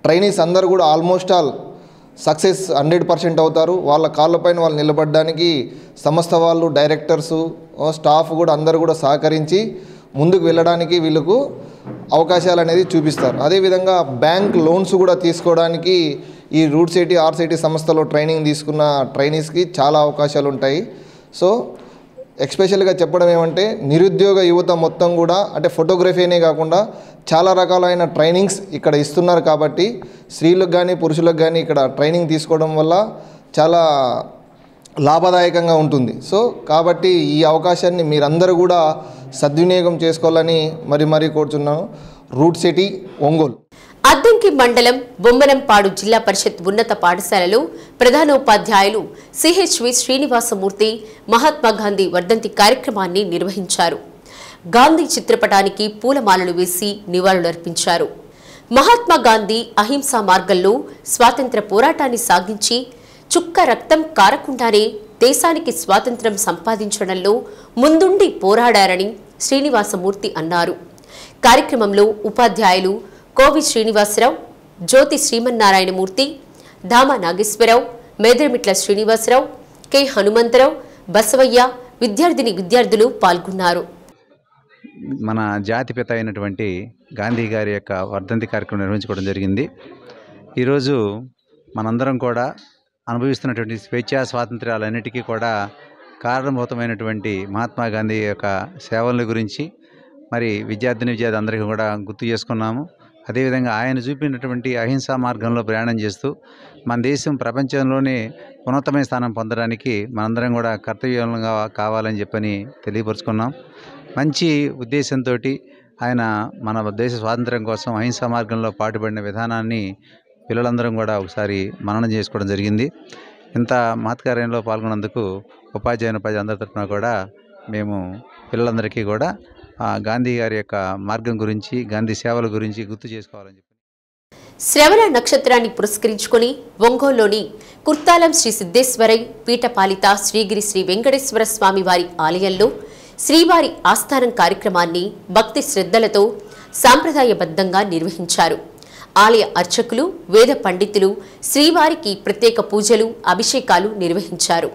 ట్రైనీస్ అందరూ కూడా ఆల్మోస్ట్ ఆల్ సక్సెస్ 100% అవుతారు. వాళ్ళ కాళ్ళపైన వాళ్ళు నిలబడడానికి సంస్థ వాళ్ళు, డైరెక్టర్సు, స్టాఫ్ కూడా అందరూ కూడా సహకరించి ముందుకు వెళ్ళడానికి వీళ్ళకు అవకాశాలు అనేది చూపిస్తారు. అదేవిధంగా బ్యాంక్ లోన్స్ కూడా తీసుకోవడానికి ఈ రూట్ సిటీ, ఆర్సిటీ సంస్థలో ట్రైనింగ్ తీసుకున్న ట్రైనీస్కి చాలా అవకాశాలు ఉంటాయి. సో ఎక్స్పెషల్గా చెప్పడం ఏమంటే నిరుద్యోగ యువత మొత్తం కూడా అంటే ఫోటోగ్రఫీనే కాకుండా చాలా రకాలైన ట్రైనింగ్స్ ఇక్కడ ఇస్తున్నారు. కాబట్టి స్త్రీలకు కానీ పురుషులకు కానీ ఇక్కడ ట్రైనింగ్ తీసుకోవడం వల్ల చాలా లాభదాయకంగా ఉంటుంది. సో కాబట్టి ఈ అవకాశాన్ని మీరందరూ కూడా సద్వినియోగం చేసుకోవాలని మరీ కోరుతున్నాను. Route city, Ongole. అద్దంకి మండలం బొమ్మనంపాడు జిల్లా పరిషత్ ఉన్నత పాఠశాలలో ప్రధానోపాధ్యాయులు సిహెచ్వి శ్రీనివాసమూర్తి మహాత్మా గాంధీ వర్ధంతి కార్యక్రమాన్ని నిర్వహించారు. గాంధీ చిత్రపటానికి పూలమాలలు వేసి నివాళులర్పించారు. మహాత్మా గాంధీ అహింసా మార్గంలో స్వాతంత్ర్య పోరాటాన్ని సాగించి చుక్క రక్తం కారకుండానే దేశానికి స్వాతంత్ర్యం సంపాదించడంలో ముందుండి పోరాడారని శ్రీనివాసమూర్తి అన్నారు. కార్యక్రమంలో ఉపాధ్యాయులు కోవి శ్రీనివాసరావు, జ్యోతి శ్రీమన్నారాయణమూర్తి, ధామ నాగేశ్వరరావు, మేదరమిట్ల శ్రీనివాసరావు, కె హనుమంతరావు, బసవయ్య, విద్యార్థులు పాల్గొన్నారు. మన జాతిపిత అయినటువంటి గాంధీ గారి యొక్క వర్ధంతి కార్యక్రమం నిర్వహించుకోవడం జరిగింది. ఈరోజు మనందరం కూడా అనుభవిస్తున్నటువంటి స్వేచ్ఛా స్వాతంత్ర్యాలన్నిటికీ కూడా కారణభూతమైనటువంటి మహాత్మా గాంధీ యొక్క సేవల గురించి మరి విద్యార్థి అందరికీ కూడా గుర్తు చేసుకున్నాము. అదేవిధంగా ఆయన చూపినటువంటి అహింసా మార్గంలో ప్రయాణం చేస్తూ మన దేశం ప్రపంచంలోనే ఉన్నతమైన స్థానం పొందడానికి మనందరం కూడా కర్తవ్యంగా కావాలని చెప్పని తెలియపరుచుకున్నాం. మంచి ఉద్దేశంతో ఆయన మన దేశ స్వాతంత్ర్యం కోసం అహింసా మార్గంలో పాటుపడిన విధానాన్ని పిల్లలందరం కూడా ఒకసారి మననం చేసుకోవడం జరిగింది. ఇంత మహత్కార్యంలో పాల్గొన్నందుకు ఉపాధ్యాయుని అందరి తరఫున కూడా మేము పిల్లలందరికీ కూడా గాంధీ గారి యొక్క మార్గం గురించి, గాంధీ సేవల గురించి గుర్తు చేసుకోవాలని చెప్పి. శ్రవణ నక్షత్రాన్ని పురస్కరించుకుని ఒంగోలులోని కుర్తాలం శ్రీ సిద్ధేశ్వరై పీఠపాలిత శ్రీగిరి శ్రీ వెంకటేశ్వర స్వామి వారి ఆలయంలో శ్రీవారి ఆస్థానం కార్యక్రమాన్ని భక్తి శ్రద్ధలతో సాంప్రదాయబద్ధంగా నిర్వహించారు. ఆలయ అర్చకులు, వేద పండితులు శ్రీవారికి ప్రత్యేక పూజలు, అభిషేకాలు నిర్వహించారు.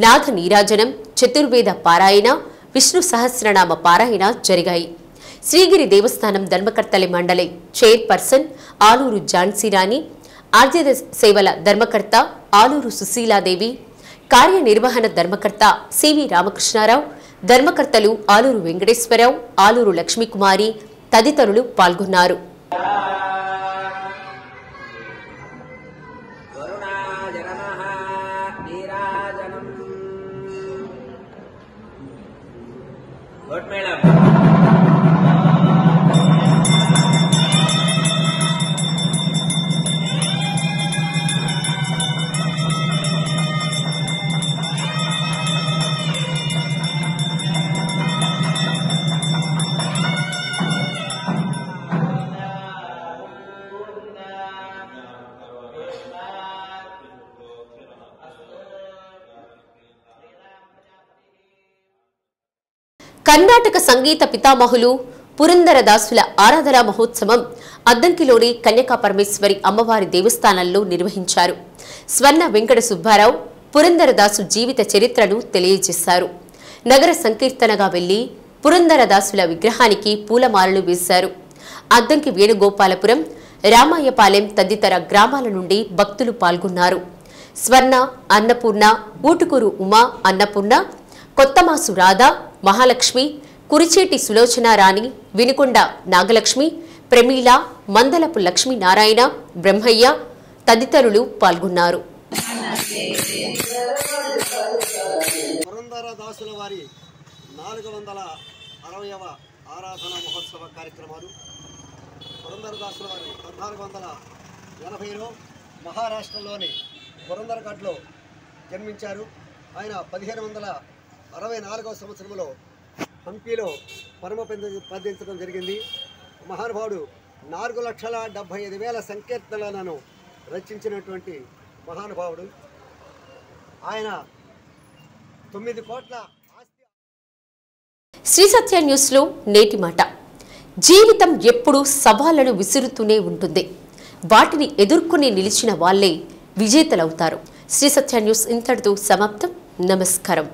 నాథ నీరాజనం, చతుర్వేద పారాయణ, విష్ణు సహస్రనామ పారాయణ జరిగాయి. శ్రీగిరి దేవస్థానం ధర్మకర్తల మండలి చైర్పర్సన్ ఆలూరు ఝాన్సీరాణి, ఆర్జద సేవల ధర్మకర్త ఆలూరు సుశీలాదేవి, కార్యనిర్వహణ ధర్మకర్త సివి రామకృష్ణారావు, ధర్మకర్తలు ఆలూరు వెంకటేశ్వరరావు, ఆలూరు లక్ష్మీకుమారి తదితరులు పాల్గొన్నారు. వరుణాజనమః నీరాజనం గుడ్ మేడం. కర్ణాటక సంగీత పితామహులు పురందరదాసుల ఆరాధనా మహోత్సవం అద్దంకిలోని కన్యకా పరమేశ్వరి అమ్మవారి దేవస్థానంలో నిర్వహించారు. స్వర్ణ వెంకట సుబ్బారావు పురందరదాసు జీవిత చరిత్రను తెలియజేశారు. నగర సంకీర్తనగా వెళ్లి పురందరదాసుల విగ్రహానికి పూలమాలలు వేశారు. అద్దంకి వేణుగోపాలపురం, రామాయపాలెం తదితర గ్రామాల నుండి భక్తులు పాల్గొన్నారు. స్వర్ణ, అన్నపూర్ణ, ఊటుకూరు ఉమా అన్నపూర్ణ, కొత్తమాసు రాధా, మహాలక్ష్మి, కురిచేటి సులోచన రాణి, వినుకొండ నాగలక్ష్మి, ప్రమీల, మందలపు లక్ష్మీనారాయణ, బ్రహ్మయ్య తదితరులు పాల్గొన్నారు. పురందరదాసుల వారి 460వ ఆరాధన మహోత్సవ కార్యక్రమాలు. పురందరదాసుల వారు 1480లో మహారాష్ట్రలోని పురందర్ఘడ్లో జన్మించారు. ఆయన 1564వ సంవత్సరంలో హంపీలో పరమపదించడం జరిగింది. మహానుభావుడు 4,75,000 సంకీర్తనలను రచించినటువంటి మహానుభావుడు. ఆయన 9 కోట్ల శ్రీ సత్య న్యూస్ లో నేటి మాట. జీవితం ఎప్పుడూ సవాళ్లను విసురుతూనే ఉంటుంది. వాటిని ఎదుర్కొని నిలిచిన వాళ్లే విజేతలవుతారు. శ్రీ సత్య న్యూస్ ఇంతటితో సమాప్తం. నమస్కారం.